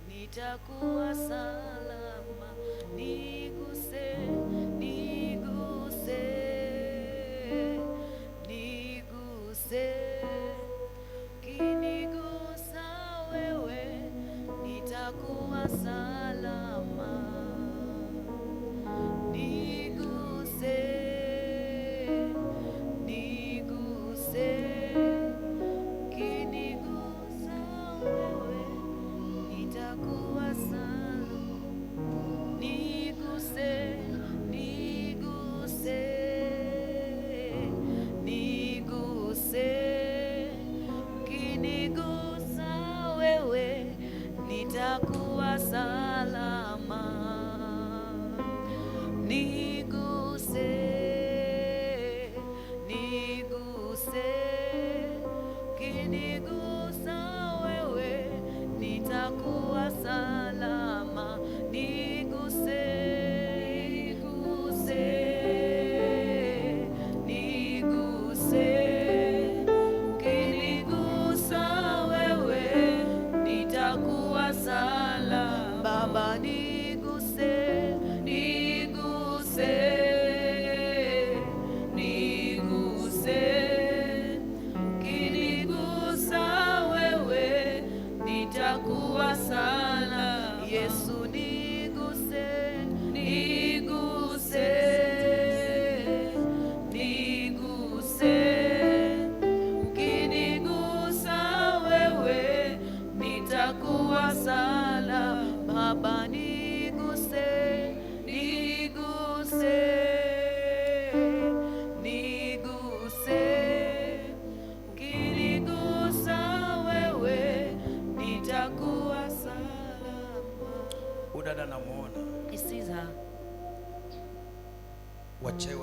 Nitakuwa salama, niguse, niguse.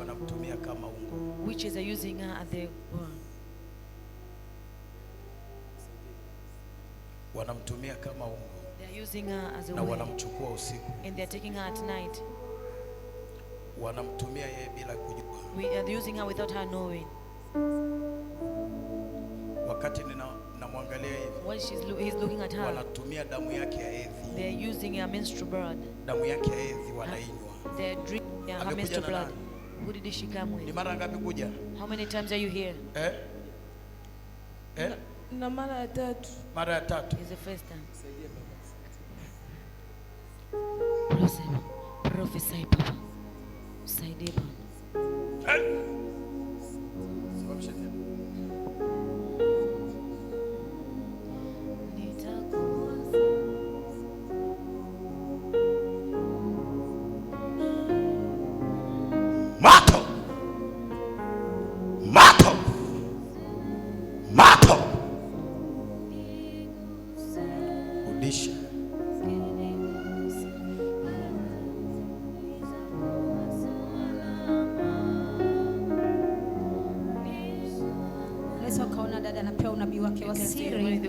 wanamtumia kama ungo. Witches are using her as the wanamtumia kama ungo. They are using her as a na wanamchukua usiku. And they are taking her at night. Wanamtumia yeye bila kujua. We are using her without her knowing. Wakati namwangalia hivi. When he's looking at her. Wanatumia damu yake ya hedhi. They are using her menstrual blood. Damu yake ya hedhi wanainywa. They are drinking her menstrual blood. Who did she come with? Ni mara ngapi kuja? How many times are you here? Na mara ya tatu. Mara ya tatu. Is the first time. Prophesy Baba. Saidie Baba. Mato. Mato. Mato. Udisha. Dada anapewa unabii wake wa siri,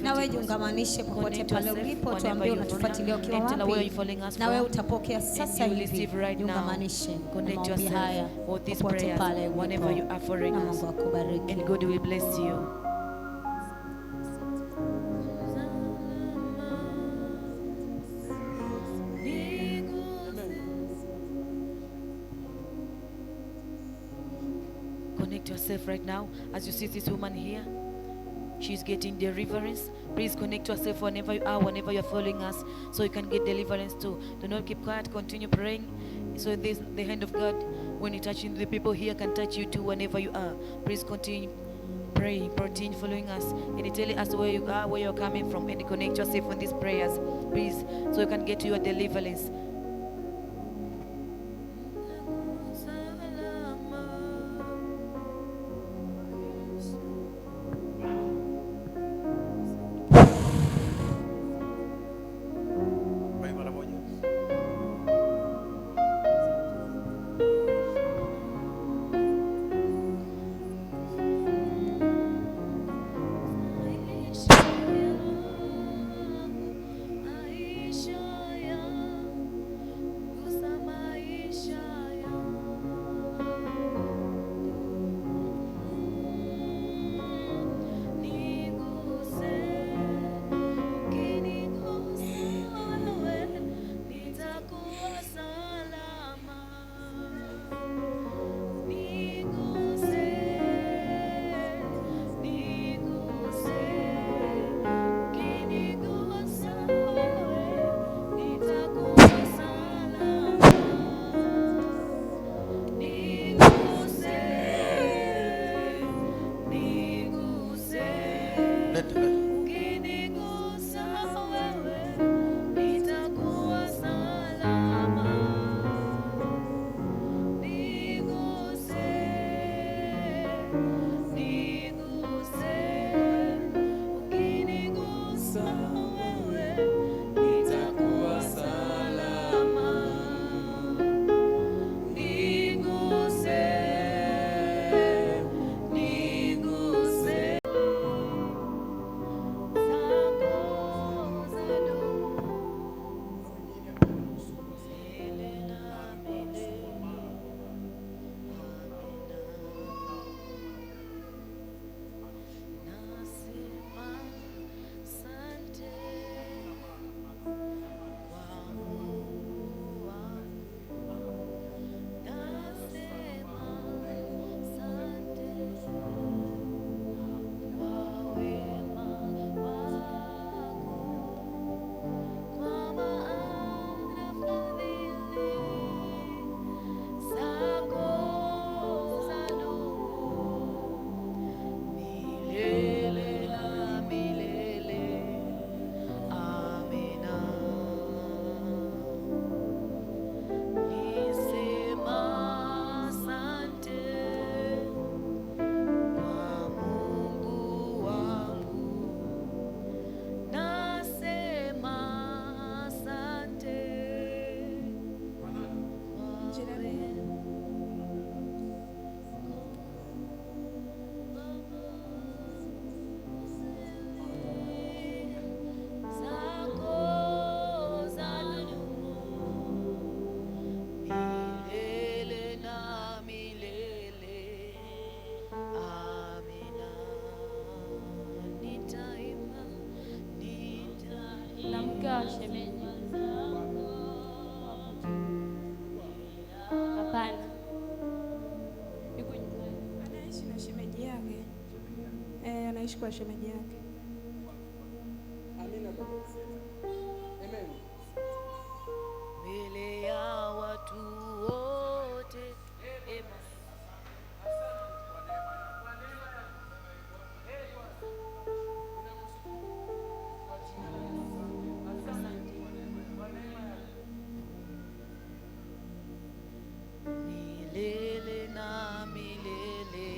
na wewe jiungamanishe popote pale ulipo, tuambie unatufuatilia ukiwa wapi, na wewe utapokea sasa hivi. Jiungamanishe maombi haya popote pale ulipo, na Mungu akubariki. And God will bless you. Connect yourself right now as you see this woman here. She's getting deliverance. Please connect yourself whenever you are, whenever you're following us, so you can get deliverance too. Do not keep quiet, continue praying. So this, the hand of God, when you're touching the people here, can touch you too whenever you are. Please continue praying, continue following us, and tell us where you are, where you're coming from, and connect yourself on these prayers, please, so you can get to your deliverance. anaishi kwa shemeji yake. Amina baba. Amen. Mbele ya watu wote. Milele na milele.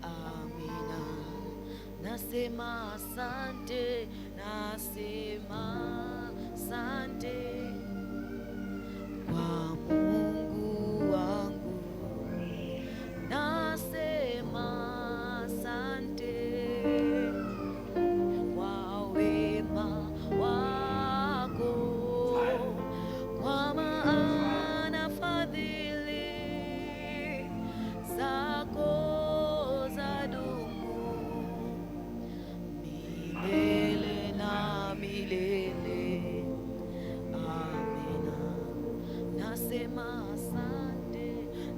Amina. Nasema asante, nasema asante kwa Mungu wangu, nasema asante kwa wema wako, kwa maana fadhili zako zadumu milele na milele. Amina. Nasema asante,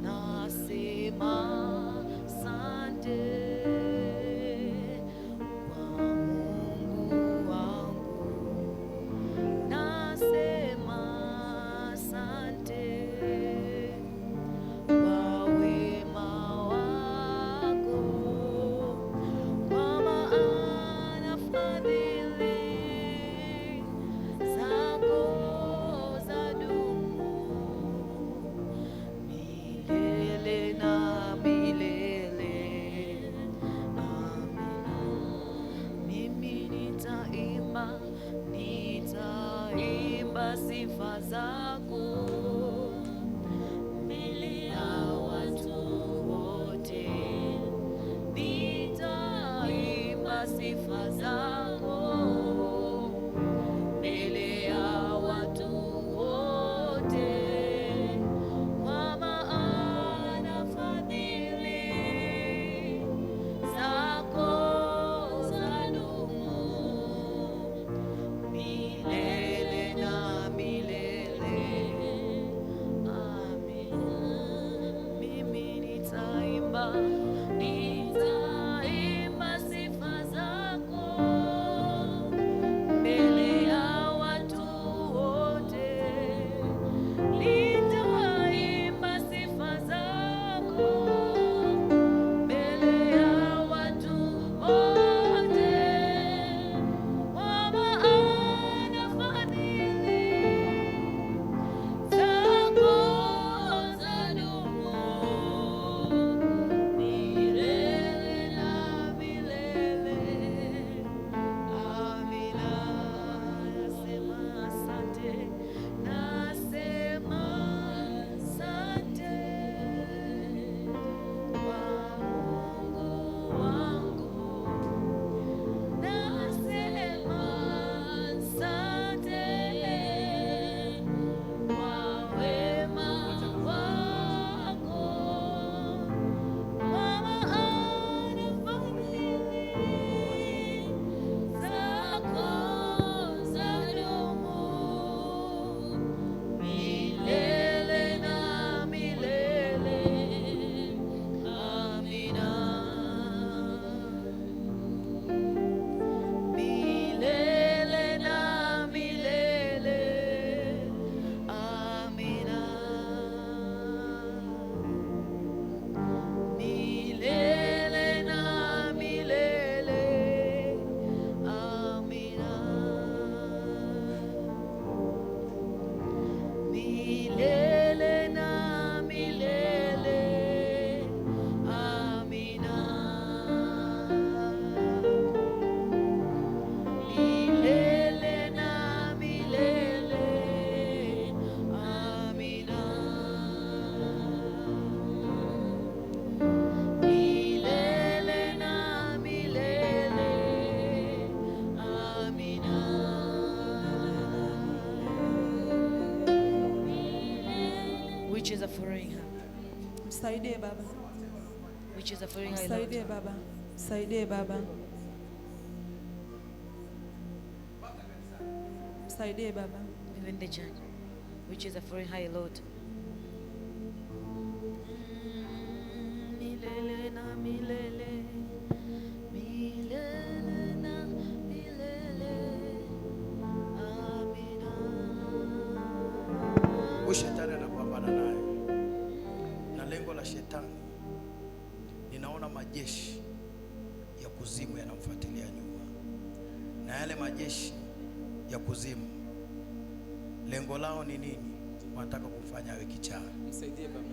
nasema asante kwa Mungu wangu, nasema asante kwa wema wako, kwa maana fadhili zako zadumu milele na milele. Amina. Mimi nitaimba, nitaimba sifa zako mbele ya watu wote, nitaimba sifa zako mbele ya watu wote, kwa maana fadhili zako zadumu milele na milele. Amina. Mimi nitaimba, nitaimba sifa zako mbele ya watu wote, nitaimba sifa zako mbele ya watu wote, kwa maana fadhili zako zadumu milele na milele. Amina. Nasema asante, nasema asante kwa Mungu wangu, nasema asante kwa wema wako, kwa maana fadhili zako zadumu milele na milele. Amina. Milele na milele. Amina. Milele na milele. Amina. Milele na milele. Amina. Milele na milele. Amina. Milele na milele. Amina. Which is a foreign hand? Msaidie baba. Which is a foreign hand? Msaidie baba. Msaidie baba. Msaidie baba. Even the church. Which is a foreign high Lord. Milele na milele. la shetani, ninaona majeshi ya kuzimu yanamfuatilia nyuma, na yale majeshi ya kuzimu lengo lao ni nini? Wanataka kumfanya awe kichaa. Msaidie baba.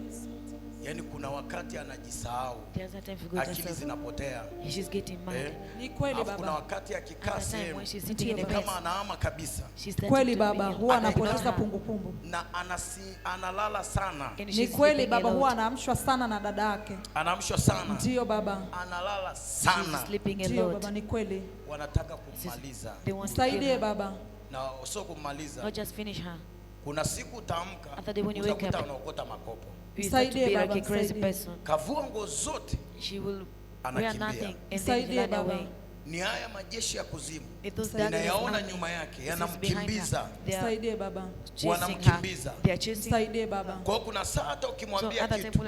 Yaani kuna wakati anajisahau, akili zinapotea. Ni kweli baba. Kuna wakati akikaa sehemu kama anaama kabisa. Kweli baba, huwa anapoteza kumbukumbu. Na analala sana. Ni kweli baba, huwa anaamshwa sana na dada yake. Anaamshwa sana. Ndio baba. Analala sana. Ndio baba, ni kweli. Wanataka kummaliza. Msaidie baba. Na sio kummaliza. Not just finish her. Kuna siku utaamka, utakuta unaokota makopo. Msaidie baba, kavua nguo zote, anakimbia. Msaidie baba. Ni haya majeshi ya kuzimu ninayaona nyuma yake yanamkimbiza. Msaidie baba. Wanamkimbiza. Msaidie baba. Kwa hiyo kuna saa hata ukimwambia kitu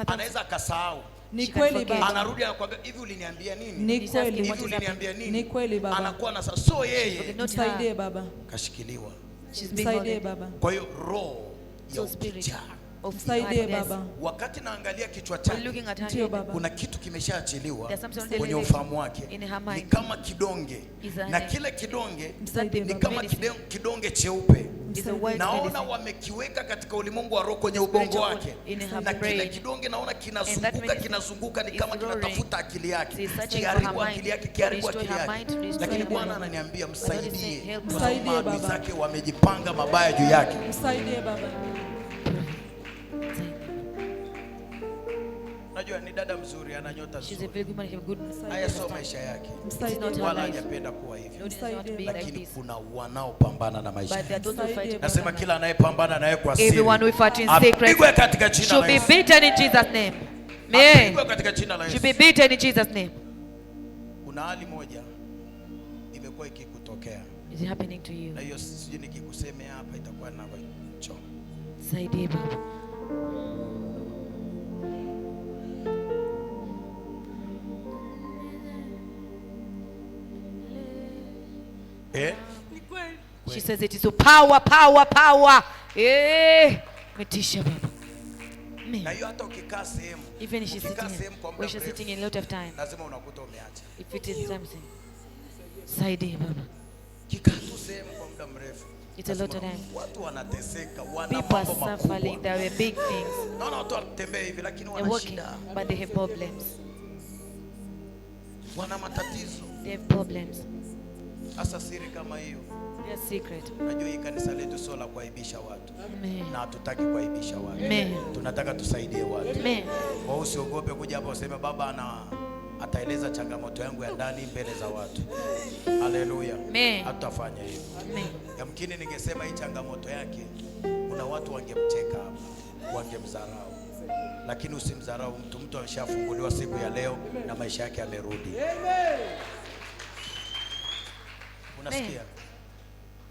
anaweza akasahau. Ni kweli baba. Anarudi anakuambia hivi uliniambia nini? Ni kweli. Hivi uliniambia nini? Ni kweli baba. Anakuwa na saa, so yeye. Msaidie baba. Kashikiliwa. Msaidie baba. Kwa hiyo roho ya ukichaa. Msaidie baba. Wakati naangalia kichwa chake, kuna kitu kimeshaachiliwa kwenye ufahamu wake, ni kama kidonge, na kile kidonge ni kama kidonge cheupe. Naona wamekiweka katika ulimwengu wa roho kwenye ubongo wake, na kile kidonge naona kinazunguka, ni kama kinatafuta akili yake, kiharibu akili yake. Lakini Bwana ananiambia msaidie, kwa sababu maadui zake wamejipanga mabaya juu yake. Msaidie baba. Najua ni dada mzuri, ana nyota nzuri. Haya sio maisha yake. Wala hajapenda kuwa hivyo. Lakini kuna wanaopambana na maisha yake. Nasema kila anayepambana naye kwa siri, everyone who fight in secret apigwe katika jina la Yesu. Should be beaten in Jesus name. Apigwe katika jina la Yesu. Should be beaten in Jesus name. Kuna hali moja imekuwa ikikutokea. Is it happening to you? Na hiyo sijui nikikusemea hapa itakuwa na choo. Saidie baba. She says it is so power. Metisha baba. Na hiyo hata ukikaa sehemu, even if she's sitting in a lot of time, lazima unakuta umeacha. If it is something, saidie baba. Kikaa tu sehemu kwa muda mrefu, it's a lot of time. Watu wanateseka, wana people are suffering, there are big things. Naona watu wanatembea hivi lakini wana shida. But they have problems. Wana matatizo. They have problems. Asa siri kama hiyo. Their secret. Najua hii kanisa letu sio la kuaibisha watu. Amen. Na hatutaki kuaibisha watu. Amen. Tunataka tusaidie watu. Amen. Kwa hiyo usiogope kuja hapa useme baba ataeleza changamoto yangu ya ndani mbele za watu. Haleluya. Amen. Hatutafanya hivyo. Amen. Yamkini ningesema hii changamoto yake, kuna watu wangemcheka hapa, wangemdharau. Lakini usimdharau mtu ameshafunguliwa siku ya leo na maisha yake yamerudi. Amen. Unasikia?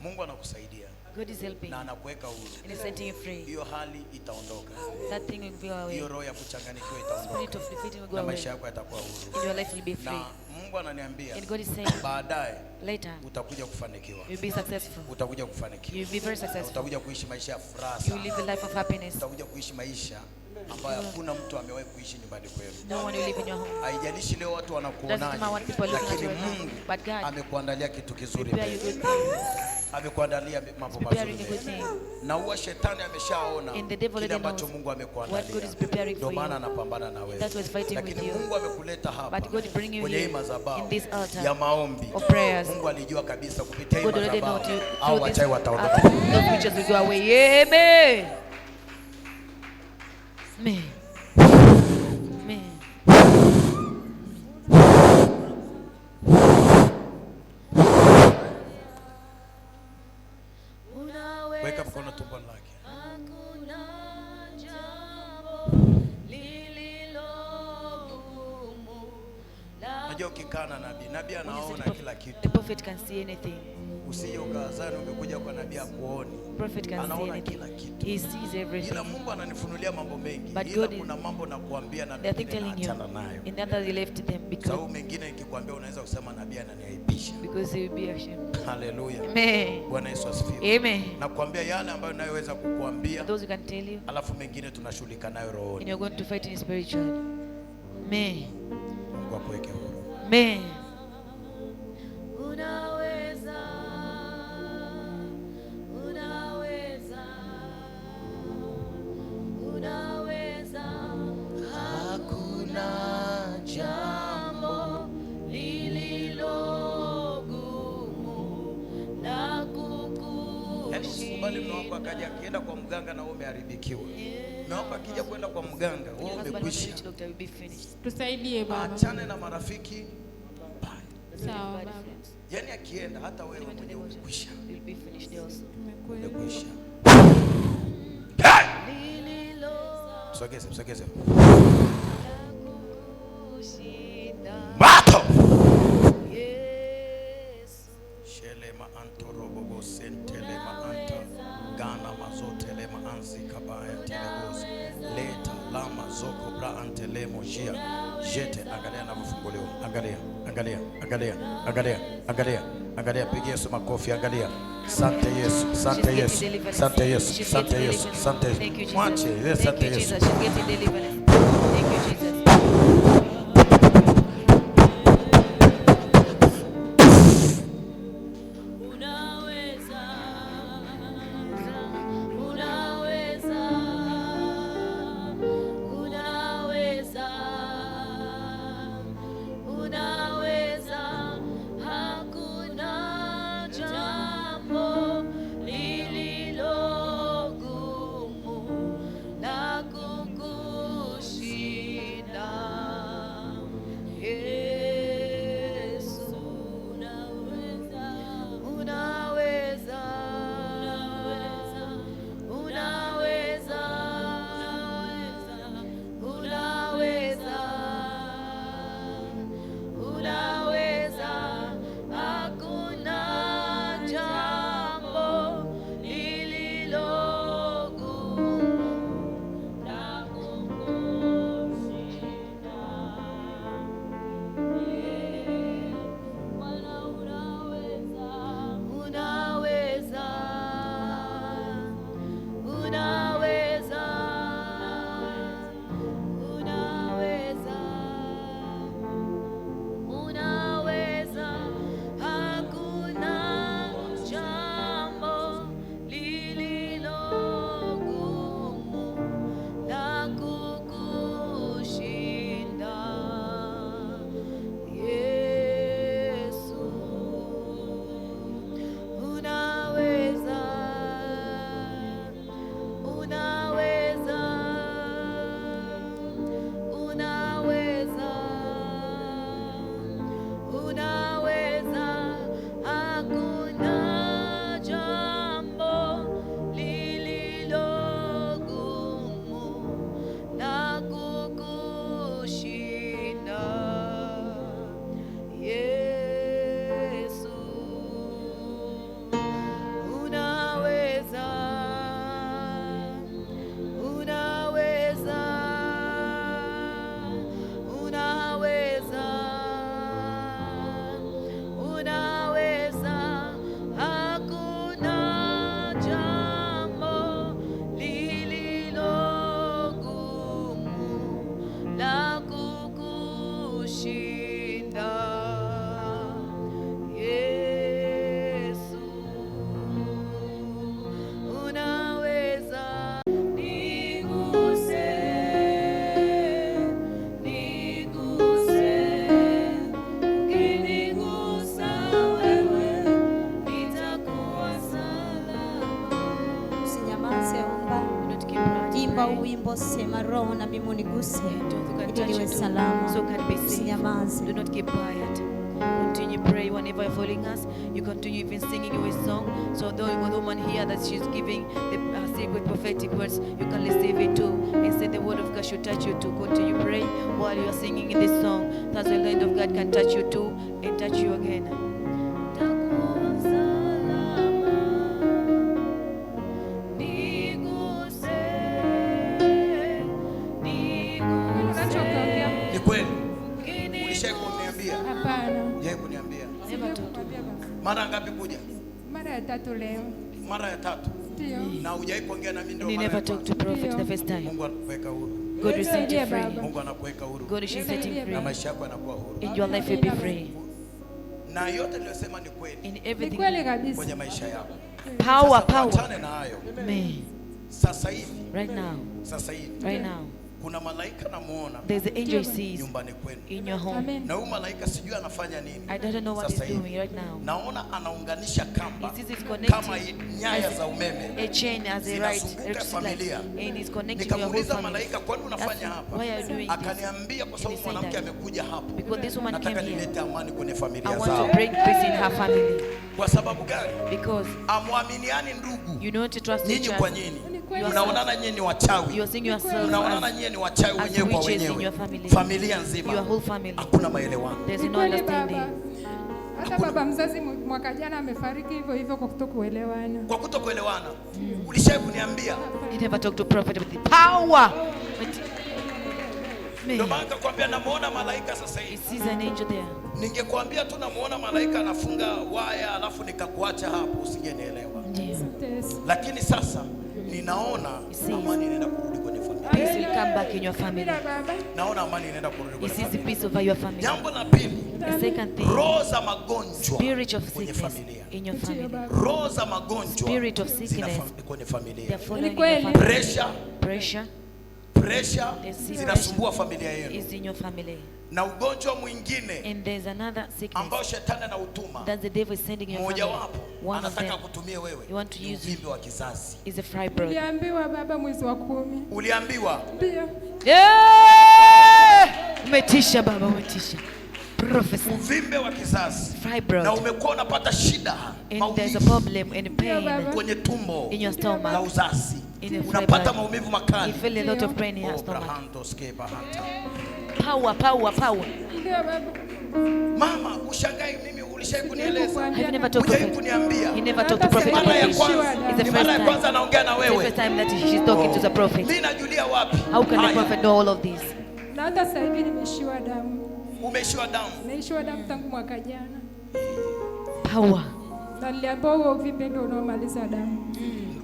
Mungu anakusaidia. God is helping. Na anakuweka huru. And is setting you free. Hiyo hali itaondoka. That thing will go away. Hiyo roho ya kuchanganyikiwa itaondoka. Spirit of defeating will go na away. maisha yako yatakuwa huru. And your life will be free. Na Mungu ananiambia, and God is saying, baadaye later utakuja kufanikiwa. You'll be successful. Utakuja kufanikiwa. You'll be very successful. Utakuja kuishi maisha ya furaha. You will live a life of happiness. Utakuja kuishi maisha ambayo hakuna mtu amewahi kuishi nyumbani kwenu. No one will live in your home. Haijalishi leo watu wanakuonaje, lakini Mungu amekuandalia kitu kizuri mbele. Amekuandalia mambo mazuri. Na huwa shetani ameshaona kile ambacho Mungu amekuandalia. Ndio maana anapambana na wewe. Lakini Mungu amekuleta hapa kwenye hii madhabahu ya maombi. Mungu alijua kabisa kupitia hii madhabahu au wachawi wataondoka. Amen. Amen. Amen. Weka mkono tumboni lake. Najua ukikaa na nabii anaona kila kitu. The prophet can see anything. Usije ukazani umekuja kwa nabii akuoni. Prophet can see anything. He sees everything. Ila Mungu ananifunulia mambo mengi. But Ila kuna mambo na kuambia na achana nayo. In that he left them because sababu mengine nikikwambia unaweza kusema nabii ananiaibisha. Because he will be ashamed. Hallelujah. Amen. Bwana Yesu asifiwe. Amen. Na kuambia yale ambayo ninayoweza kukuambia. Those who can tell you. Alafu mengine tunashughulika nayo rohoni. And you're going to fight in spiritual. Amen. Mungu akuweke huru. Amen. Bali mnaomba akaja akienda kwa mganga na wewe umeharibikiwa. Naomba akija kwenda kwa mganga wewe umekwisha. Tusaidie baba. Achane na marafiki. Sawa baba. Yaani akienda hata wewe mwenyewe umekwisha. Umekwisha. Msogeze. Mato. Shelema antorobobo sentelema anta gana mazotele maanzi kabaya telebozi leta lama zoko bra antelemo jia jete. Angalia na kufunguliwa. Angalia, pigia Yesu makofi. Angalia. Sante Yesu. Mwache, sante Yesu. wimbo sema roho na mimi uniguse ili niwe salama. So can be safe. Usinyamaze. Do not keep quiet. Continue pray whenever you're following us. You continue even singing your song. So though the woman here that she's giving the secret prophetic words, you can receive it too. And say the word of God should touch you too. Continue pray while you are singing in this song. That's why the hand of God can touch you too and touch you again. Hapana. Yeye kuniambia. Sijakumwambia baba. Mara ngapi kuja? Mara ya 3 leo. Mara ya 3. Ndio. Na hujai kuongea na mimi ndio You mara. never talk to prophet the first time. Mungu anakuweka huru. God will set you free. Mungu anakuweka huru. God is setting you free. Na maisha yako yanakuwa huru. And your life will be free. Na yote niliyosema ni kweli. In everything. Kwenye maisha yako. Power. Achane na hayo. Amen. Sasa hivi. Right now. Sasa hivi. Right now. Kuna malaika namuona. There's an angel sees nyumbani kwenu. In your home. Na huyu malaika sijui anafanya nini. I don't know what he's doing right now. Naona anaunganisha kamba kama nyaya za umeme. A chain as a right familia. And he's connecting your whole Nikamuuliza family. malaika, kwani unafanya hapa? Akaniambia kwa sababu mwanamke amekuja hapa. Because this woman came Nataka here. nilete amani kwenye familia I zao. want to bring peace in her family. Kwa sababu gani? Because amwaminiani ndugu. You don't trust each nyinyi other. kwa nyinyi. Mnaonana nyinyi ni wachawi. You are seeing yourself. Mnaonana nyinyi ni wachawi wenyewe kwa wenyewe. Familia nzima. Your whole family. Hakuna maelewano. There's no understanding. Hata baba mzazi mwaka jana amefariki hivyo hivyo kwa kutokuelewana. Kwa kutokuelewana. Ulishai kuniambia. You never talk to prophet with the power. Ndio maana nakwambia namuona malaika sasa hivi. He sees an angel there. Ningekwambia tu namuona malaika anafunga waya alafu nikakuacha hapo usingenielewa. Lakini sasa ninaona amani inaenda kurudi kwenye familia. Peace will come back in your family. Naona amani inaenda kurudi kwenye familia. He sees the peace over your family. Jambo la pili. The second thing. Roho za magonjwa Spirit of sickness in your family. Roho za magonjwa. Spirit of sickness kwenye familia. They are following your family. Pressure zinasumbua familia yenu. Is in your family. Na ugonjwa mwingine and there's another sickness ambao shetani anautuma that the devil is sending in your family. One of them anataka kutumia wewe. You want to use uvimbe wa kizazi. Is a fibroid. Uliambiwa baba mwezi wa 10. Uliambiwa? Ndio. Umetisha baba, umetisha. Professor. Uvimbe wa kizazi. Fibroid. Na umekuwa unapata shida. And there's a problem and pain kwenye tumbo. In your stomach. Na uzazi. Unapata maumivu makali. You feel a lot of pain in your stomach. Power. Ndio baba. Mama, ushangai mimi ulishai kunieleza. Have you never talked to prophet? Kuniambia. You never talked to prophet. Mara ya kwanza anaongea na wewe. The first time that she's talking to the prophet. Mimi najulia wapi? How can the prophet know all of this? Na hata sasa hivi nimeishiwa damu. Umeishiwa damu? Nimeishiwa damu tangu mwaka jana. Power. Na niliambiwa huo uvimbe ndio unaomaliza damu.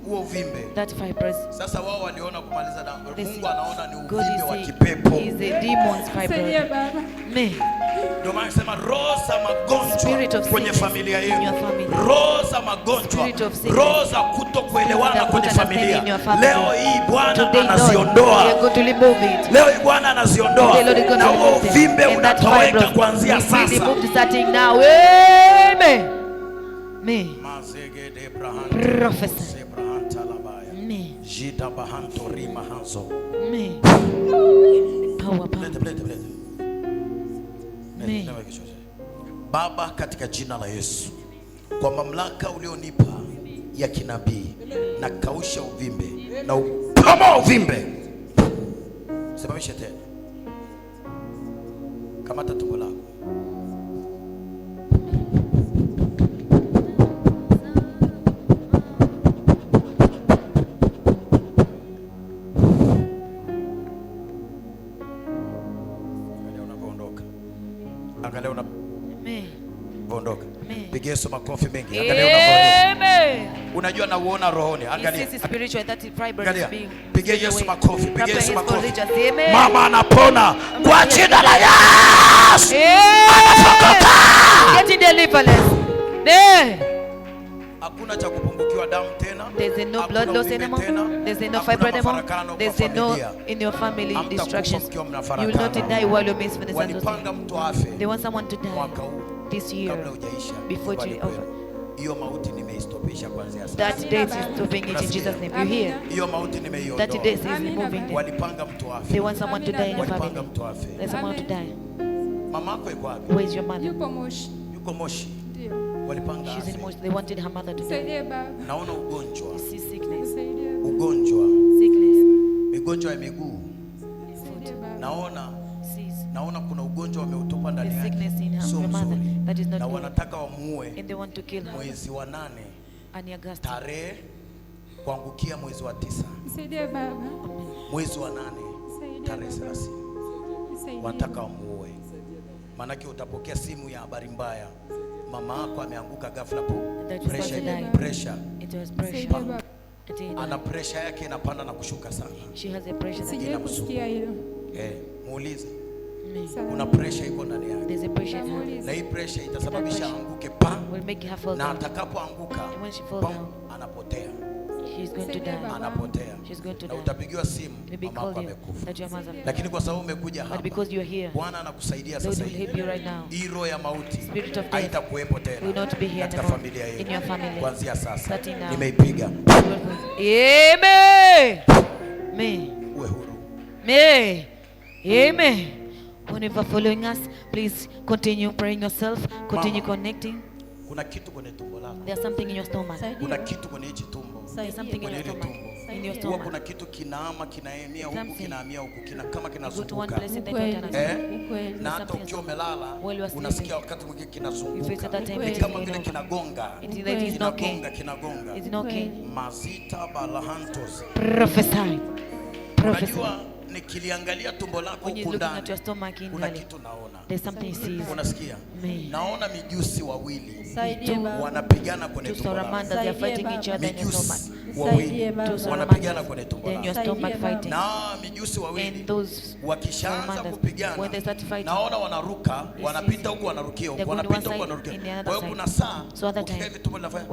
Huo uvimbe. That fibroid. Sasa wao waliona kumaliza damu. Mungu anaona ni uvimbe wa kipepo. Is a demon's fibroid. Sasa baba. Ndio maana nasema roho za magonjwa kwenye familia yenu. Roho za magonjwa. Roho za kutokuelewana kwenye familia. Leo hii Bwana anaziondoa. Leo hii Bwana anaziondoa. Na huo uvimbe unatoweka kuanzia sasa. Professor. Jita bahanto rima hanzo. Power. Baba, katika jina la Yesu, kwa mamlaka ulionipa ya kinabii, na kausha uvimbe na ukama uvimbe. Simamisha tena. Kamata tumbo lako. Angalia unapoondoka. Pigia Yesu makofi mengi. Angalia unapoondoka. Unajua na uona rohoni. Angalia. Pigia Yesu makofi. Pigia Yesu makofi. Mama anapona kwa jina la Yesu. Getting deliverance. Hakuna cha kupungukiwa damu tena. There's no blood loss anymore. There's no fibroid anymore. There's no in your family distractions. You will not die while you're missing the sun. They want someone to die this year before it's over. That date is stopping it in Jesus' name. You hear? That date is removing them. They want someone to die in your family. There's someone to die. Where is your mother? Yuko Moshi. She's in Moshi. They wanted her mother to die. Naona ugonjwa. You see sickness. Ugonjwa. Sickness. Migonjwa ya miguu. Naona kuna ugonjwa wameutupa ndani yake. Sio mzuri. Na wanataka wamuue. And they want to kill her. Mwezi wa 8. Tarehe kuangukia mwezi wa 9. Nisaidie baba. Mwezi wa 8. Tarehe 30. Wanataka wamuue. Manake utapokea simu ya habari mbaya. Mama yako ameanguka ghafla pressure. Ana pressure yake inapanda na kushuka sana. She has a pressure. Sijawahi kusikia hilo. Muulize. Una pressure iko ndani yake. There's a pressure in her. Na hii pressure itasababisha anguke pa. Will make her fall na down. atakapoanguka anapotea. She's going to die. Anapotea. She's going to na die. utapigiwa simu mama yako amekufa. Lakini kwa sababu umekuja hapa, because you are here, Bwana anakusaidia sasa hivi. Help you right now. Hii roho ya mauti haitakuwepo tena. Will not be here katika familia yenu. In your family. Kuanzia sasa. Nimeipiga. Amen. Uwe huru. Amen. Whenever following us, please continue praying yourself, continue connecting. Kuna kitu kwenye tumbo lako. There's something in your stomach. Kuna kitu kwenye hichi tumbo. There's something in your stomach. In your stomach. Kuna kitu kinaama kinaemea huku kinahamia huku kama kinazunguka. Na hata ukiwa umelala unasikia wakati mwingine kinazunguka. Kama vile kinagonga. Kinagonga. Mazita balahantos. Prophesy. Unajua nikiliangalia tumbo lako huko ndani kuna kitu naona. Unasikia? Naona mijusi wawili wanapigana kwenye tumbo lako. Mijusi wawili wanapigana kwenye tumbo lako. Na mijusi wawili wakishaanza kupigana naona wanaruka, wanapita huko wanarukia huko, wanapita huko wanarukia. Kwa hiyo kuna saa ukikaa hivi tumbo linafanya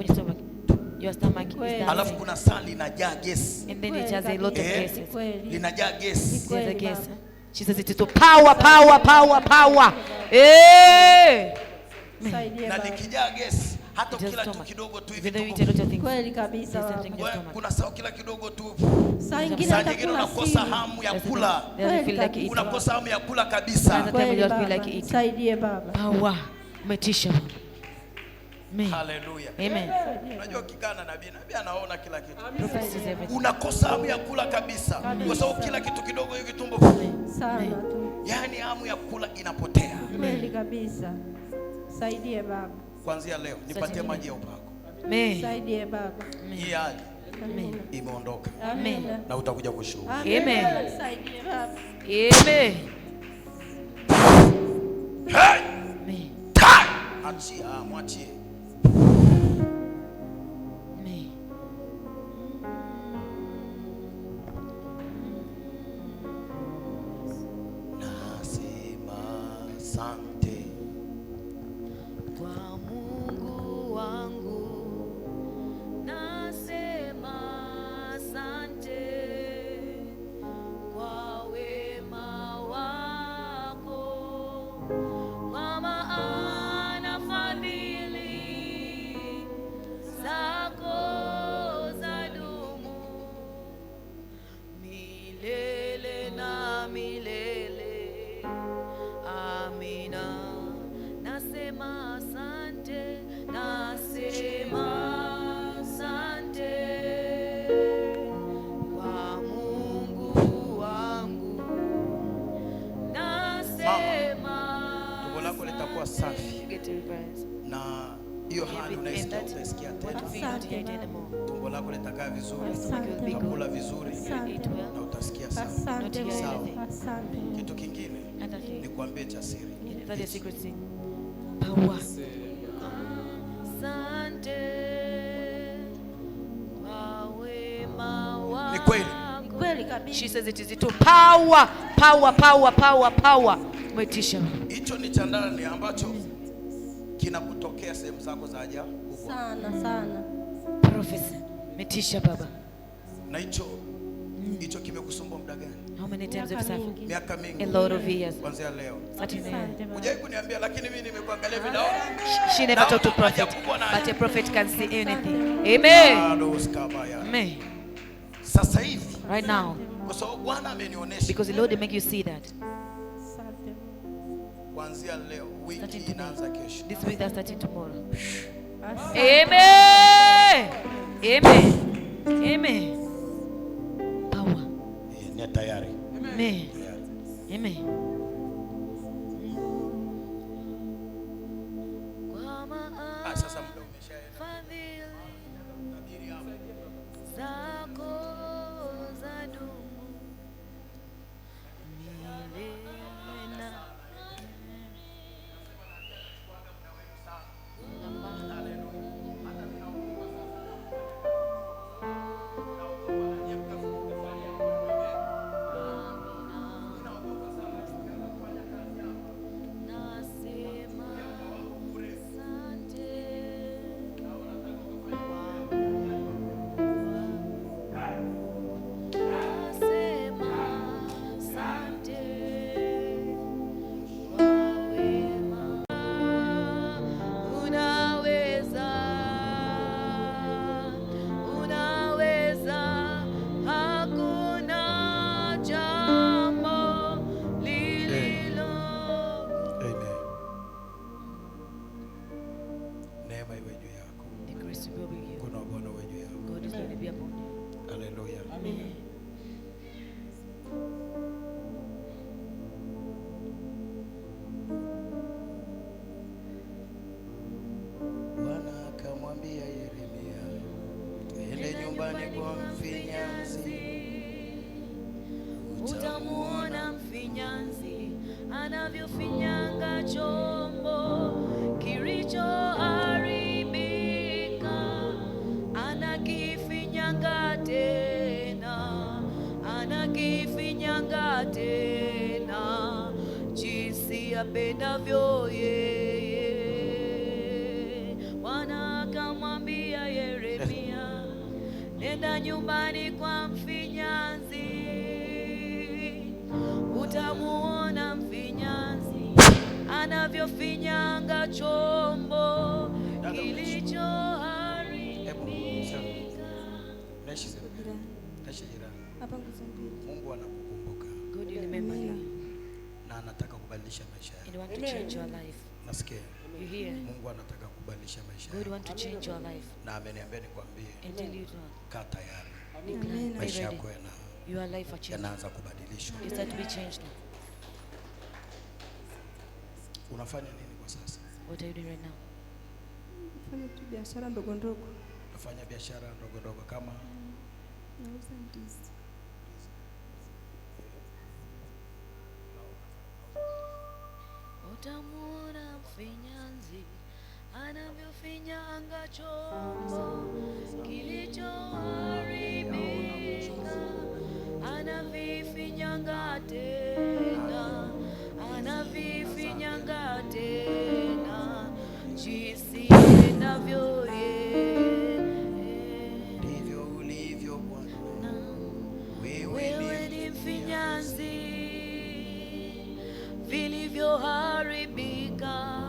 your stomach is dancing. Alafu kuna saa linajaa gesi. And then it has a lot of gases. Linajaa gesi. There's a gas. She says it is to power. Na likijaa gesi hata kila kitu kidogo tu hivi kweli kabisa. Kuna saa kila kidogo tu. Saa nyingine unakosa hamu ya kula. Unakosa hamu ya kula kabisa. Saidie Baba. Power. Umetisha. Hallelujah. Amen. Unajua kikana nabii anaona kila kitu. Unakosa hamu ya kula kabisa. Kwa sababu kila kitu kidogo hivi tumbo sana tu. Yaani hamu ya kula inapotea. Kweli kabisa. Saidie Baba. Kuanzia leo nipatie maji ya upako. Saidie Baba. Hii hali imeondoka. Na utakuja kushuhudia. Amen. Saidie Baba. Amen. Hey! Achia, mwachie. Nasema asante kwa Mungu wangu. Nasema asante kwa wema wako. Kwa maana fadhili zako zadumu milele na milele. Amina. Nasema asante, nasema asante kwa Mungu wangu. Nasema tumbo lako litakuwa safi. Na hiyo hali unaisikia utaisikia tena. Tumbo lako litakaa vizuri, utakula vizuri na utasikia sawa. Asante. Kitu kingine ni kuambia cha siri. Power. Asante kwa wema wako. Ni kweli. Kweli kabisa. She says it is to power. Umetisha. Hicho ni cha ndani ambacho kinakutokea sehemu zako za haja kubwa. Sana. Professor, umetisha Baba. Na hicho kimekusumbua muda gani? How many times have you suffered? Miaka mingi. A lot of years. Kuanzia leo. Hujai kuniambia lakini mimi nimekuangalia video. She never talked to prophet, but a prophet can see anything. Amen. Amen. Sasa hivi. Right now. Kwa sababu Bwana amenionyesha. Because the Lord will make you see that. Kuanzia leo wiki inaanza kesho. This week that's starting tomorrow. Amen. Power. Ni tayari. Amen. Sasa muda umeshaenda. Zako zadumu milele na anavyofinyanga chombo kilichoharibika, anakifinyanga tena, anakifinyanga tena, jinsi apendavyo yeye. Bwana akamwambia Yeremia, nenda nyumbani kwa mfinyanzi, utamuona mfinyanzi anavyofinyanga chombo kilichoharibika. Mungu anakukumbuka. God will remember you. Na anataka kubadilisha maisha yako. And want to change your life. Nasikia. You hear? Mungu anataka kubadilisha maisha yako. God want to change your life. Na ameniambia nikwambie. And tell you to kaa tayari. Maisha yako your life are changing. Yanaanza kubadilishwa. It's that to be changed now. Unafanya nini kwa sasa? What are you doing right now? Nafanya tu biashara ndogo ndogo. Nafanya biashara ndogo ndogo kama nauza ndizi. Utamuona mfinyanzi anavyofinyanga chombo kilichoharibika, anavifinyanga tena, anavifinyanga tena, jinsi apendavyo yeye. Ndivyo ulivyo Bwana, wewe ni mfinyanzi vilivyoharibika,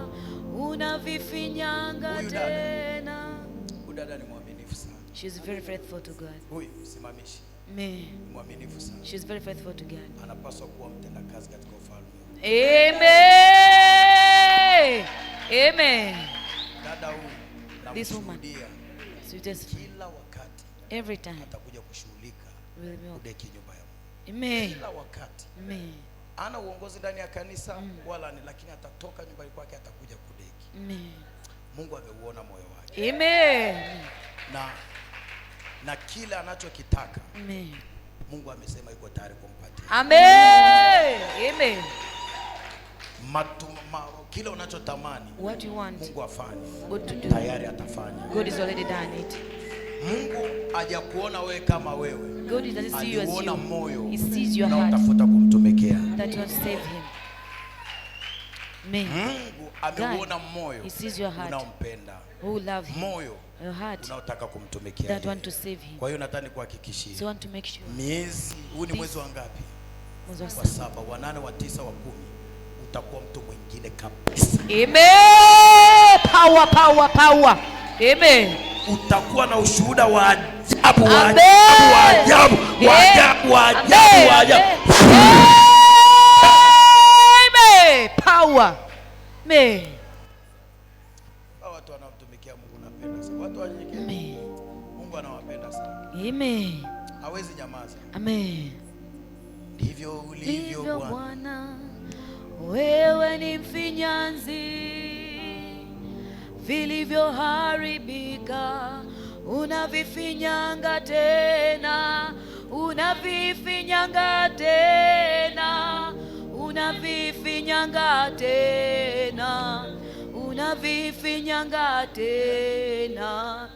unavifinyanga tena. Udada ni mwaminifu sana. She's very faithful to God. Huyu simamishi. Mwaminifu sana. She's very faithful to God. Anapaswa kuwa mtendakazi katika ufalme. Amen. Amen. Dada huyu this woman, kila wakati every time atakuja kushughulika kudeki nyumba ya Mungu. Amen. Kila wakati. Amen. Ana uongozi ndani ya kanisa wala ni, lakini atatoka nyumbani kwake atakuja kudeki. Amen. Mungu ameuona moyo wake. Amen. Na kila anachokitaka Amen. Mungu amesema yuko tayari kumpatia. Amen. Amen. Kila unachotamani what you want Mungu afanye, God to do, tayari atafanya. God is already done it. Mungu hajakuona wewe kama wewe. God doesn't see you as you. Moyo. He sees your heart. Utafuta kumtumikia. That you want to save him. Amen. Mungu ameuona moyo. He sees your heart. Unaompenda. Who love him. Moyo. Your heart. Unaotaka kumtumikia. That want to save him. Kwa hiyo nataka nikuhakikishie. So want to make sure. Miezi, huu ni mwezi wa ngapi? Mwezi wa 7, wa 8, wa 9, wa 10. Utakuwa mtu mwingine kabisa. Amen. Power, power, power. Amen. Utakuwa na ushuhuda wa ajabu, wa ajabu, wa ajabu, wa ajabu, wa ajabu, wa ajabu. Amen. Power. Amen. Watu wanaomtumikia Mungu napenda sana. Watu wanyenyekevu. Mungu anawapenda sana. Amen. Hawezi nyamaza. Amen. Ndivyo ulivyo Bwana, wewe ni mfinyanzi vilivyoharibika, unavifinyanga tena, unavifinyanga tena, unavifinyanga tena, unavifinyanga tena.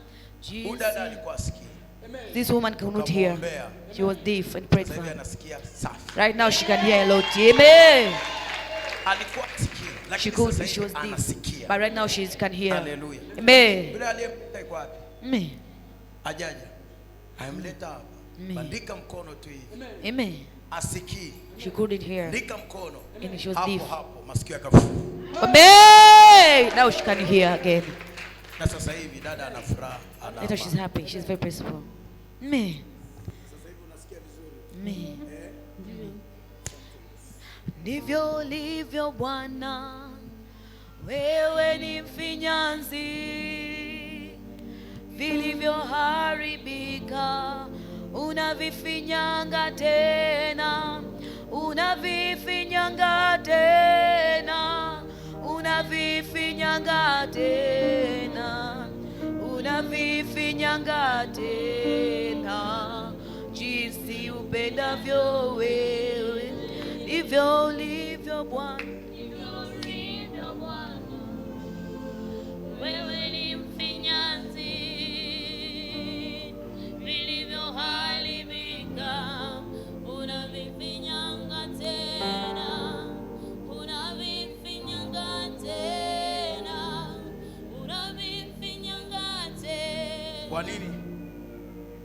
Udada alikuwa asikia. This woman could not hear. She was deaf and prayed for her. Right now she can hear a lot. Amen. She was deaf, but right now she can hear. Hallelujah. Amen. Amen. Ajaja. Amemleta hapa. Bandika mkono tu hivi. Amen. Asikii. She couldn't hear. Bandika mkono. And she was hapo deaf. hapo masikio yakafunguka. Amen. Now she can hear again. Na sasa hivi dada ana furaha. Later she's happy. She's very peaceful. Amen. Amen. Ndivyo ulivyo Bwana, wewe ni mfinyanzi vilivyoharibika, unavifinyanga tena, unavifinyanga tena, unavifinyanga tena, unavifinyanga tena, jinsi upendavyo wewe, ndivyo ulivyo Bwana. Kwa nini?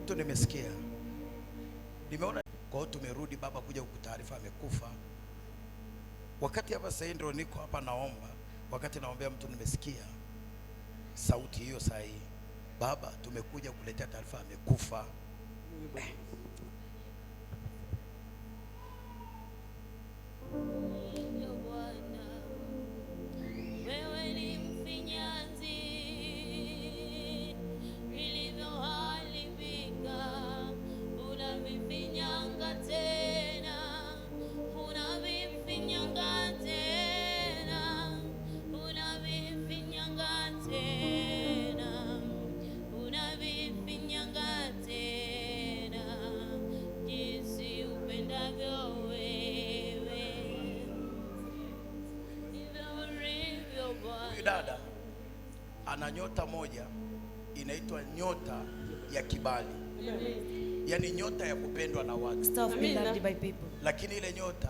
Tu nimesikia. Nimeona kwa hiyo tumerudi baba kuja kukutaarifa amekufa. Wakati hapa sasa ndio niko hapa naomba, wakati naombea mtu nimesikia sauti hiyo saa hii. Baba, tumekuja kuletea taarifa amekufa. Wewe ni mfinyanzi vilivyoharibika, unavifinyanga tena, unavifinyanga tena, unavifinyanga tena, unavifinyanga tena, jinsi upendavyo wewe. Huyu dada ana nyota moja inaitwa nyota ya kibali. Yaani nyota ya kupendwa na watu. Lakini ile nyota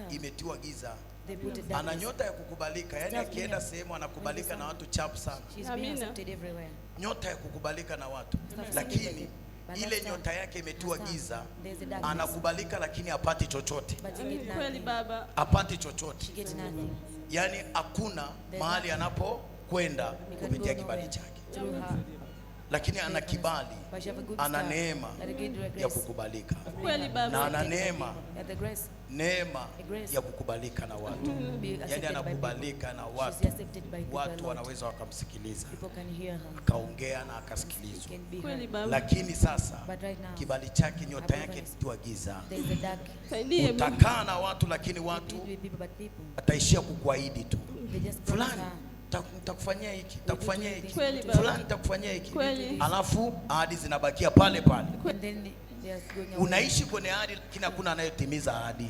imetiwa giza. Ana nyota ya kukubalika, yaani akienda sehemu anakubalika na watu chapu sana. Nyota ya kukubalika na watu. Lakini ile nyota yake imetiwa giza. Anakubalika lakini hapati chochote. Kweli baba. Hapati chochote. Yaani hakuna mahali anapokwenda kupitia kibali chake. Lakini ana kibali, ana neema ya kukubalika. Na ana neema ya kukubalika na watu. Yaani anakubalika na watu. Watu wanaweza wakamsikiliza, akaongea na akasikilizwa. Lakini sasa kibali chake, nyota yake imetiwa giza. Utakaa na watu lakini watu ataishia kukuahidi tu, fulani nitakufanyia hiki, nitakufanyia hiki, fulani nitakufanyia hiki, alafu ahadi zinabakia pale pale. Unaishi kwenye ahadi lakini hakuna anayetimiza ahadi.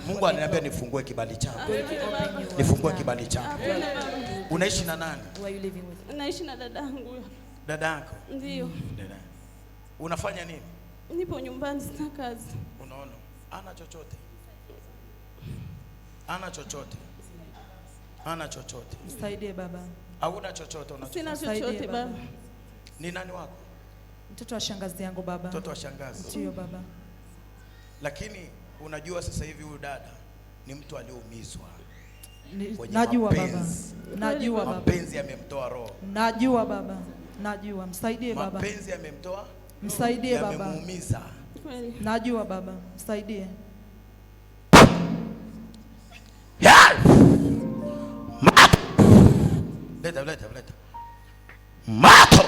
Mungu ananiambia nifungue kibali chako. Nifungue kibali chako. Unaishi na nani? Naishi na dadangu. Dadangu? Ndio. Dada. Unafanya nini? Nipo nyumbani, sina kazi. Unaona? Ana chochote. Ana chochote. Ana chochote. Msaidie baba. Hauna chochote Sina chochote baba. Ni nani wako? Mtoto wa shangazi yangu baba. Mtoto wa shangazi. Ndio baba. Lakini unajua sasa hivi huyu dada ni mtu aliyeumizwa. Najua baba. Najua baba. Mapenzi yamemtoa roho. Najua baba. Najua. Msaidie baba. Mapenzi yamemtoa. Msaidie baba. Yamemuumiza. Najua baba. Msaidie. Leta. Mato.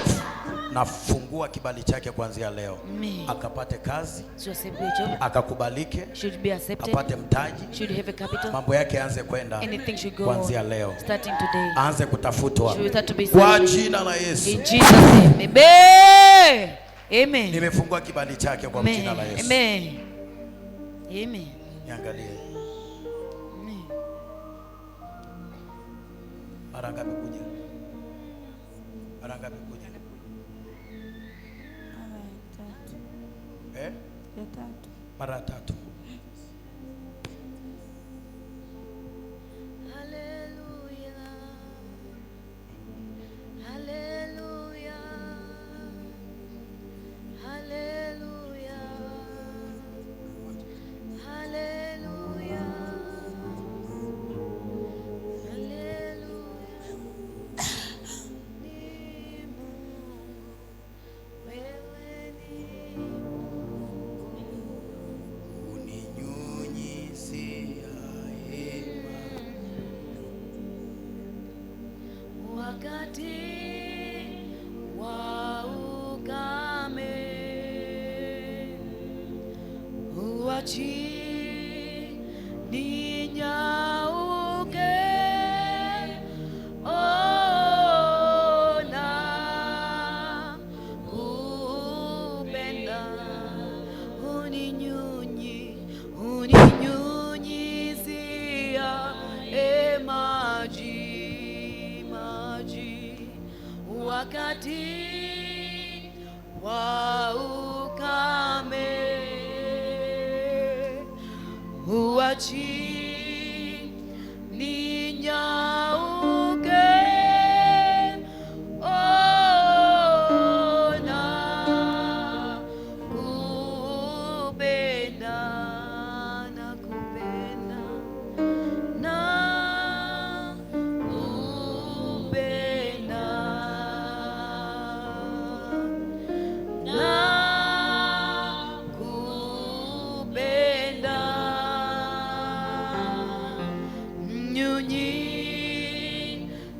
Nafungua kibali chake kuanzia leo. Akapate kazi. Akakubalike. Apate mtaji. Mambo yake aanze kwenda kuanzia leo. Aanze kutafutwa kwa jina la Yesu. Amen. Nimefungua kibali chake kwa jina la Yesu. Amen. Amen. Niangalie. Mara ngapi kuja? Mara ngapi kuja? Mara tatu.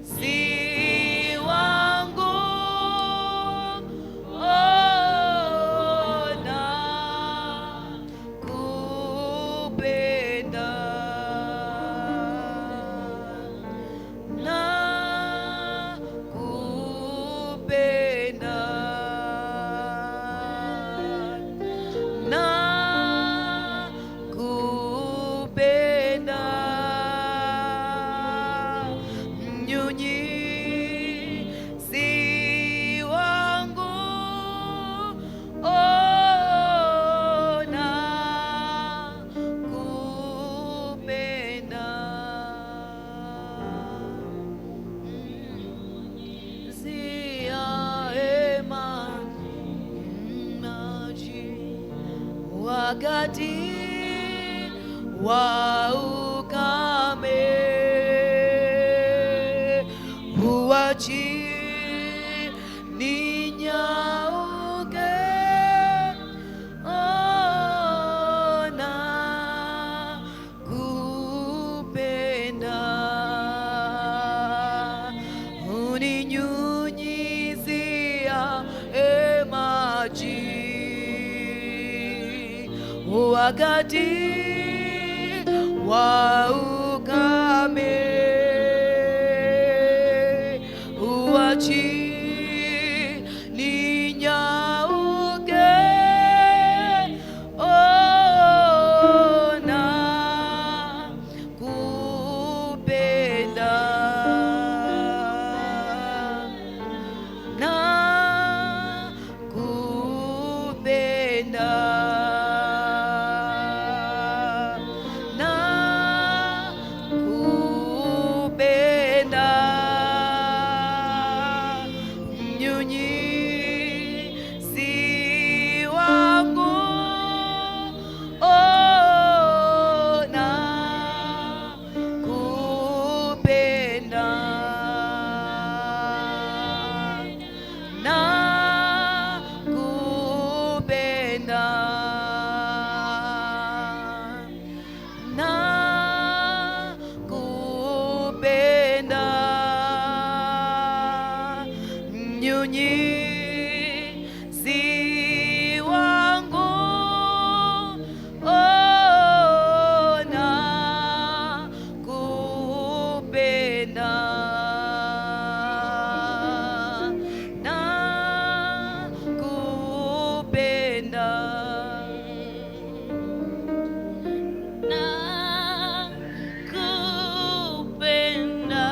mnyunyizi wangu, oh, nakupenda, nakupenda, nakupenda, mnyunyizi wangu, oh, nakupenda, ziaema maji wakati wa ukame, huachi ninyauke, oh, nakupenda, uninyunyizia maji wakati wa ukame, huachi ninyauke, oh, nakupenda, nakupenda, mnyunyizi wangu, oh, nakupenda, nakupenda, nakupenda, mnyunyizi wangu, oh, nakupenda, nakupenda, nakupenda,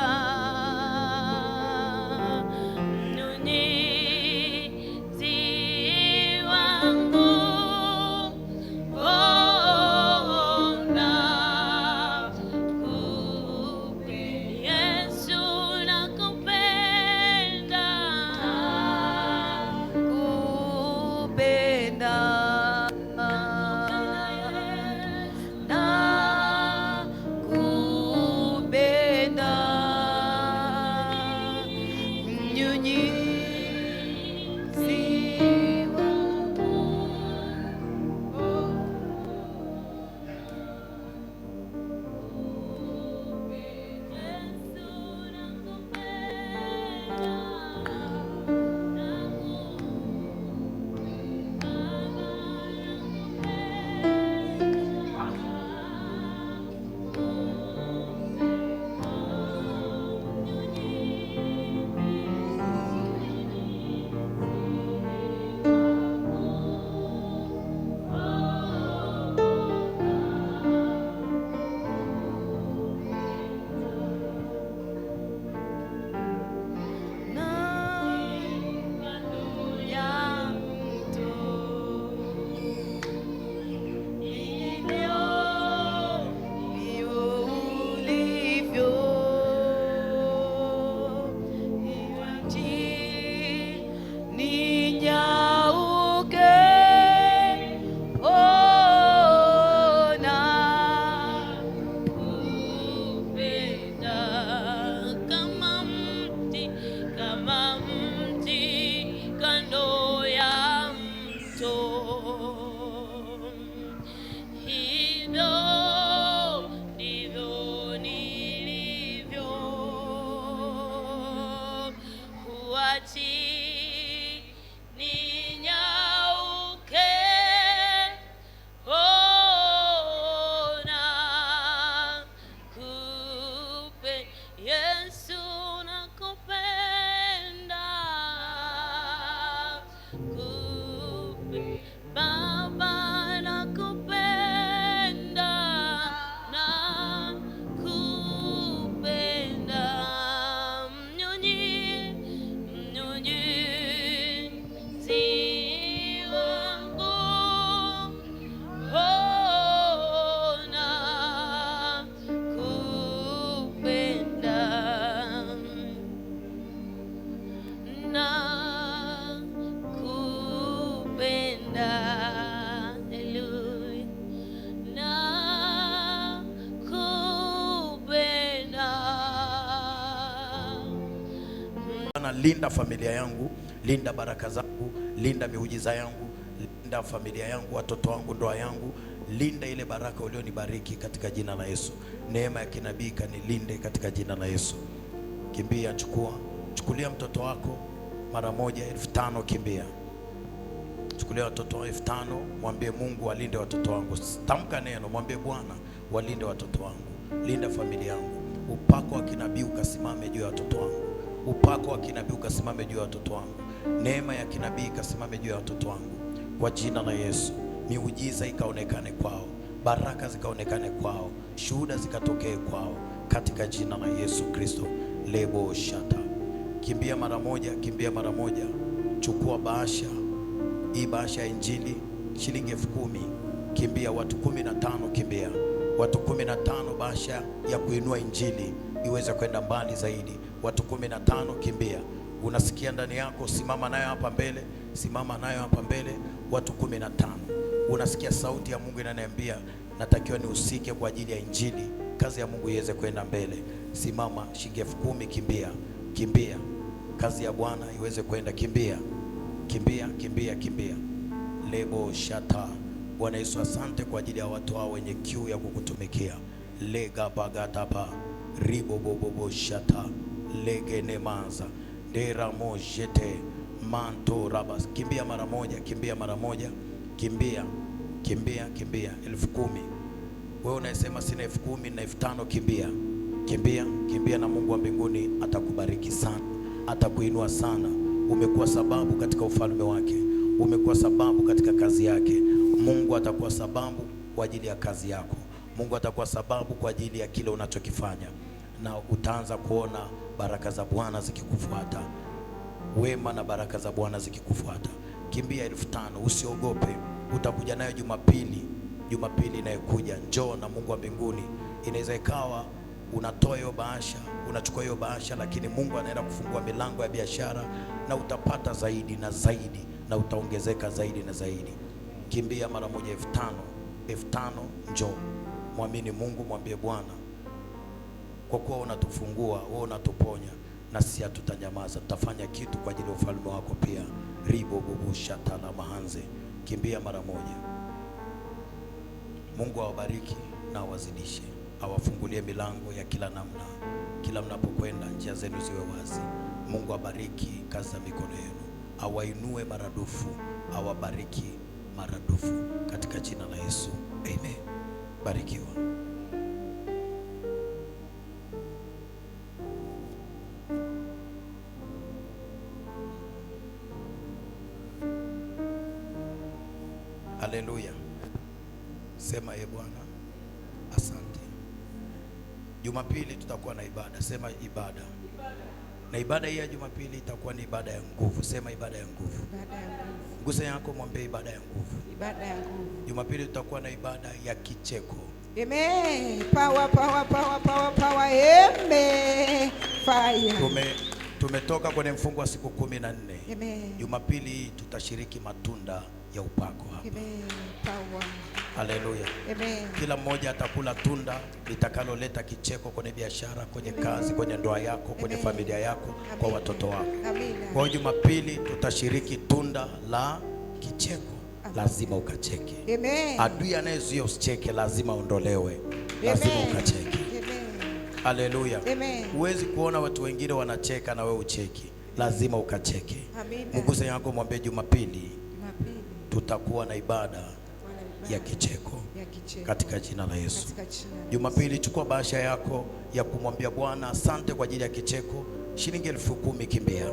mnyunyizi wangu, oh, nakupenda, Yesu, Bwana, linda familia yangu, linda baraka zangu, linda miujiza yangu, linda familia yangu, watoto wangu, ndoa yangu, linda ile baraka ulionibariki katika jina la Yesu. Neema ya kinabii kanilinde katika jina la Yesu. Kimbia, chukulia mtoto wako mara moja 5,000, kimbia. Chukulia watoto 5,000, mwambie Mungu walinde watoto wangu. Tamka neno, mwambie Bwana walinde watoto wangu, linda familia yangu. Upako wa kinabii ukasimame juu ya watoto wangu. Upako wa kinabii ukasimame juu ya watoto wangu. Neema ya kinabii ikasimame juu ya watoto wangu kwa jina la Yesu. Miujiza ikaonekane kwao, baraka zikaonekane kwao, shuhuda zikatokee kwao katika jina la Yesu Kristo. Lebo shata. Kimbia mara moja, kimbia mara moja. Chukua bahasha, hii bahasha ya Injili, shilingi 10,000. Kimbia watu 15, kimbia watu 15, bahasha ya kuinua Injili iweze kwenda mbali zaidi. Watu 15, kimbia. Unasikia ndani yako, simama nayo hapa mbele, simama nayo hapa mbele. Watu 15, unasikia sauti ya Mungu inaniambia natakiwa nihusike kwa ajili ya Injili, kazi ya Mungu iweze kwenda mbele. Simama, shilingi 10,000, kimbia, kimbia, kazi ya Bwana iweze kwenda. Kimbia, kimbia, kimbia, kimbia. Lebo shata. Bwana Yesu, asante kwa ajili ya watu hao wenye kiu ya kukutumikia. Lega bagatapa ribo bobo shata legene manza dera mojete manto rabas. Kimbia mara moja, kimbia mara moja, kimbia, kimbia, kimbia. 10,000. Wewe unasema sina 10,000 na 5,000, kimbia, kimbia, kimbia, na Mungu wa mbinguni atakubariki sana, atakuinua sana. Umekuwa sababu katika ufalme wake, umekuwa sababu katika kazi yake. Mungu atakuwa sababu kwa ajili ya kazi yako. Mungu atakuwa sababu kwa ajili ya kile unachokifanya, na utaanza kuona baraka za Bwana zikikufuata, wema na baraka za Bwana zikikufuata. Kimbia 5,000, usiogope. Utakuja nayo Jumapili inayokuja. Njoo na Mungu wa mbinguni. Inaweza ikawa unatoa hiyo bahasha, unachukua hiyo bahasha, lakini Mungu anaenda kufungua milango ya biashara, na utapata zaidi na zaidi, na utaongezeka zaidi na zaidi. Kimbia mara moja 5,000, njoo. Mwamini Mungu, mwambie Bwana, kwa kuwa unatufungua, wewe unatuponya, na sisi hatutanyamaza, tutafanya kitu kwa ajili ya ufalme wako pia. Ribo bubu shata la mahanze. Kimbia mara moja. Mungu awabariki na awazidishe, awafungulie milango ya kila namna, kila mnapokwenda njia zenu ziwe wazi. Mungu abariki kazi za mikono yenu, awainue maradufu, awabariki maradufu katika jina la Yesu. Amen. Barikiwa. Haleluya. Sema ye Bwana asante. Jumapili tutakuwa na ibada. Sema ibada. Na ibada hii ya Jumapili itakuwa ni ibada ya nguvu. Sema ibada ya nguvu. Nguse yako, mwambie ibada ya nguvu. Ibada ya nguvu. Jumapili tutakuwa na ibada ya kicheko. Amen. Power, power, power, power, power. Amen. Fire. Tumetoka kwenye mfungo wa siku 14. Amen. Jumapili tutashiriki matunda ya upako hapa. Amen. Power. Haleluya. Amen. Kila mmoja atakula tunda litakaloleta kicheko kwenye biashara, kwenye kazi, kwenye ndoa yako, kwenye familia yako, kwa watoto wako. Kwa Jumapili tutashiriki tunda la kicheko. Lazima ukacheke. Amen. Adui anayezuia usicheke lazima ondolewe. Lazima ukacheke. Haleluya. Huwezi kuona watu wengine wanacheka na wewe ucheki. Lazima ukacheke. Mguse yako, mwambie Jumapili tutakuwa na ibada ya kicheko katika jina la Yesu. Jumapili chukua bahasha yako ya kumwambia Bwana asante kwa ajili ya kicheko, shilingi 10,000, kimbia.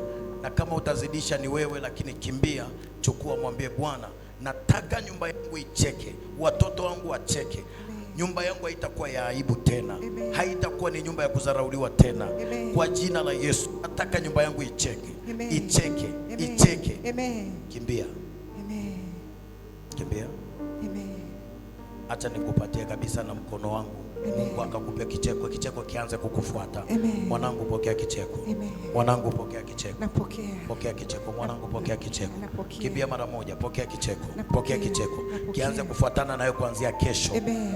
Na kama utazidisha ni wewe, lakini kimbia, chukua, mwambie Bwana nataka nyumba yangu icheke, watoto wangu wacheke. Nyumba yangu haitakuwa ya aibu tena. Haitakuwa ni nyumba ya kudharauliwa tena. Kwa jina la Yesu nataka nyumba yangu icheke. Icheke, icheke. Kimbia. Kimbia. Acha nikupatie kabisa na mkono wangu. Mungu akakupe kicheko, kicheko kianze kukufuata. Mwanangu pokea kicheko. Mwanangu pokea kicheko. Pokea kicheko mwanangu, pokea kicheko. Kimbia mara moja, pokea kicheko. Pokea kicheko. Kianze kufuatana nayo kuanzia kesho.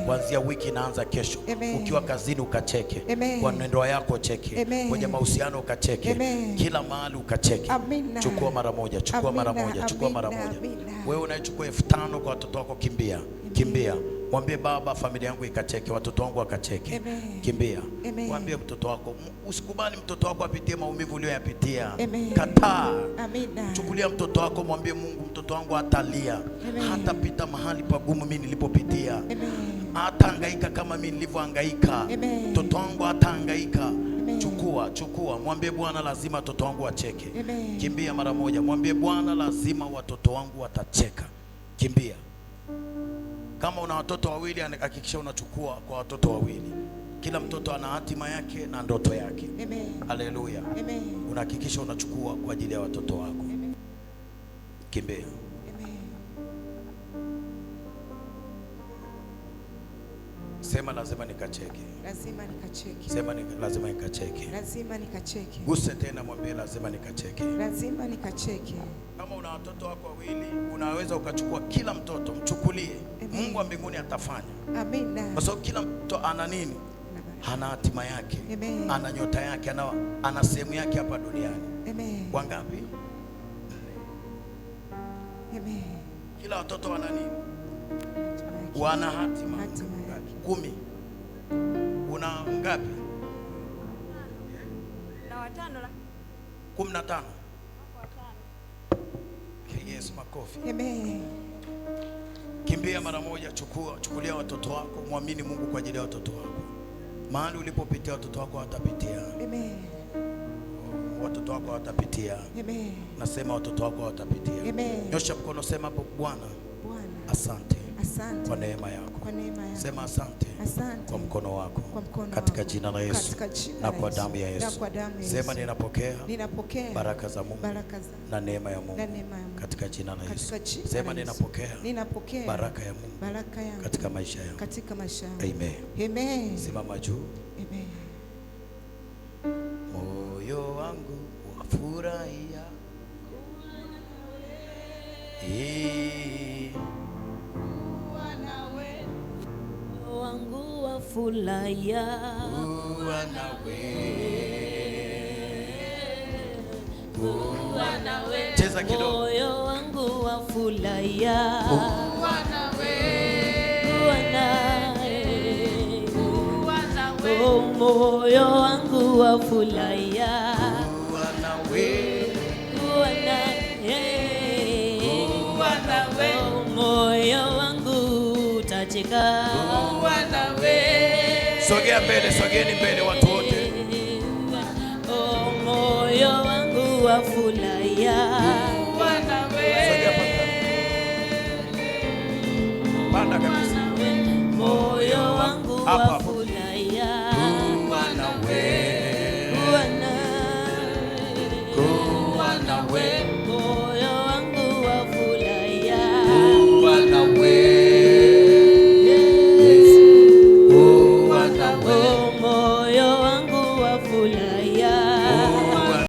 Kuanzia wiki inaanza kesho. Ukiwa kazini ukacheke. Kwa ndoa yako cheke. Kwenye mahusiano ukacheke. Kila mahali ukacheke. Chukua mara moja, chukua mara moja, chukua mara moja. Wewe unachukua 5,000 kwa watoto wako, kimbia. Kimbia. Mwambie baba, familia yangu ikacheke, watoto wangu wakacheke. Kimbia. Mwambie mtoto wako, usikubali mtoto wako apitie maumivu uliyoyapitia. Kataa. Chukulia mtoto wako, mwambie Mungu, mtoto wangu hatalia, hatapita mahali pagumu mimi nilipopitia. Hatahangaika kama mimi nilivyohangaika. Mtoto wangu hatahangaika. Chukua. Mwambie Bwana, lazima watoto wangu wacheke. Kimbia mara moja. Mwambie Bwana, lazima watoto wangu watacheka. Kimbia. Kama una watoto wawili, hakikisha unachukua kwa watoto wawili. Kila mtoto ana hatima yake na ndoto yake. Haleluya. Unahakikisha unachukua kwa ajili ya watoto wako. Kimbia. Sema lazima nikacheke. Lazima nikacheke. Sema lazima nikacheke. Lazima nikacheke. Guse tena, mwambie lazima nikacheke. Lazima nikacheke. Kama una watoto wako wawili, unaweza ukachukua kila mtoto, mchukulie. Mungu wa mbinguni atafanya. Amina. Kwa sababu kila mtoto ana nini? Ana hatima yake. Ana nyota yake, ana sehemu yake hapa duniani. Wangapi? Kila watoto wana nini? Wana hatima. 10. Una ngapi? Na 5. 15. Yes, makofi. Kimbia mara moja, chukulia watoto wako, muamini Mungu kwa ajili ya watoto wako. Mahali ulipopitia watoto wako watapitia. Watoto wako watapitia. Nasema watoto wako watapitia. Nyosha mkono, sema Bwana, asante. Asante kwa neema yako. Sema asante kwa mkono wako. Katika jina la Yesu na kwa damu ya Yesu. Sema ninapokea baraka za Mungu na neema ya Mungu katika jina la Yesu. Sema ninapokea baraka ya Mungu katika maisha yangu. Amen. Simama juu. Moyo wangu wafurahia wangu wafurahia kuwa nawe. Cheza kidogo. Moyo wangu wafurahia kuwa nawe. Moyo wangu wafurahia kuwa nawe. Moyo wangu utacheka kuwa nawe. Sogea mbele, sogeeni mbele watu wote. Moyo wangu wafurahia kuwa nawe. Sogea panda kabisa. Moyo wangu wafurahia kuwa nawe. Moyo wangu wafurahia kuwa nawe. Moyo wangu wafurahia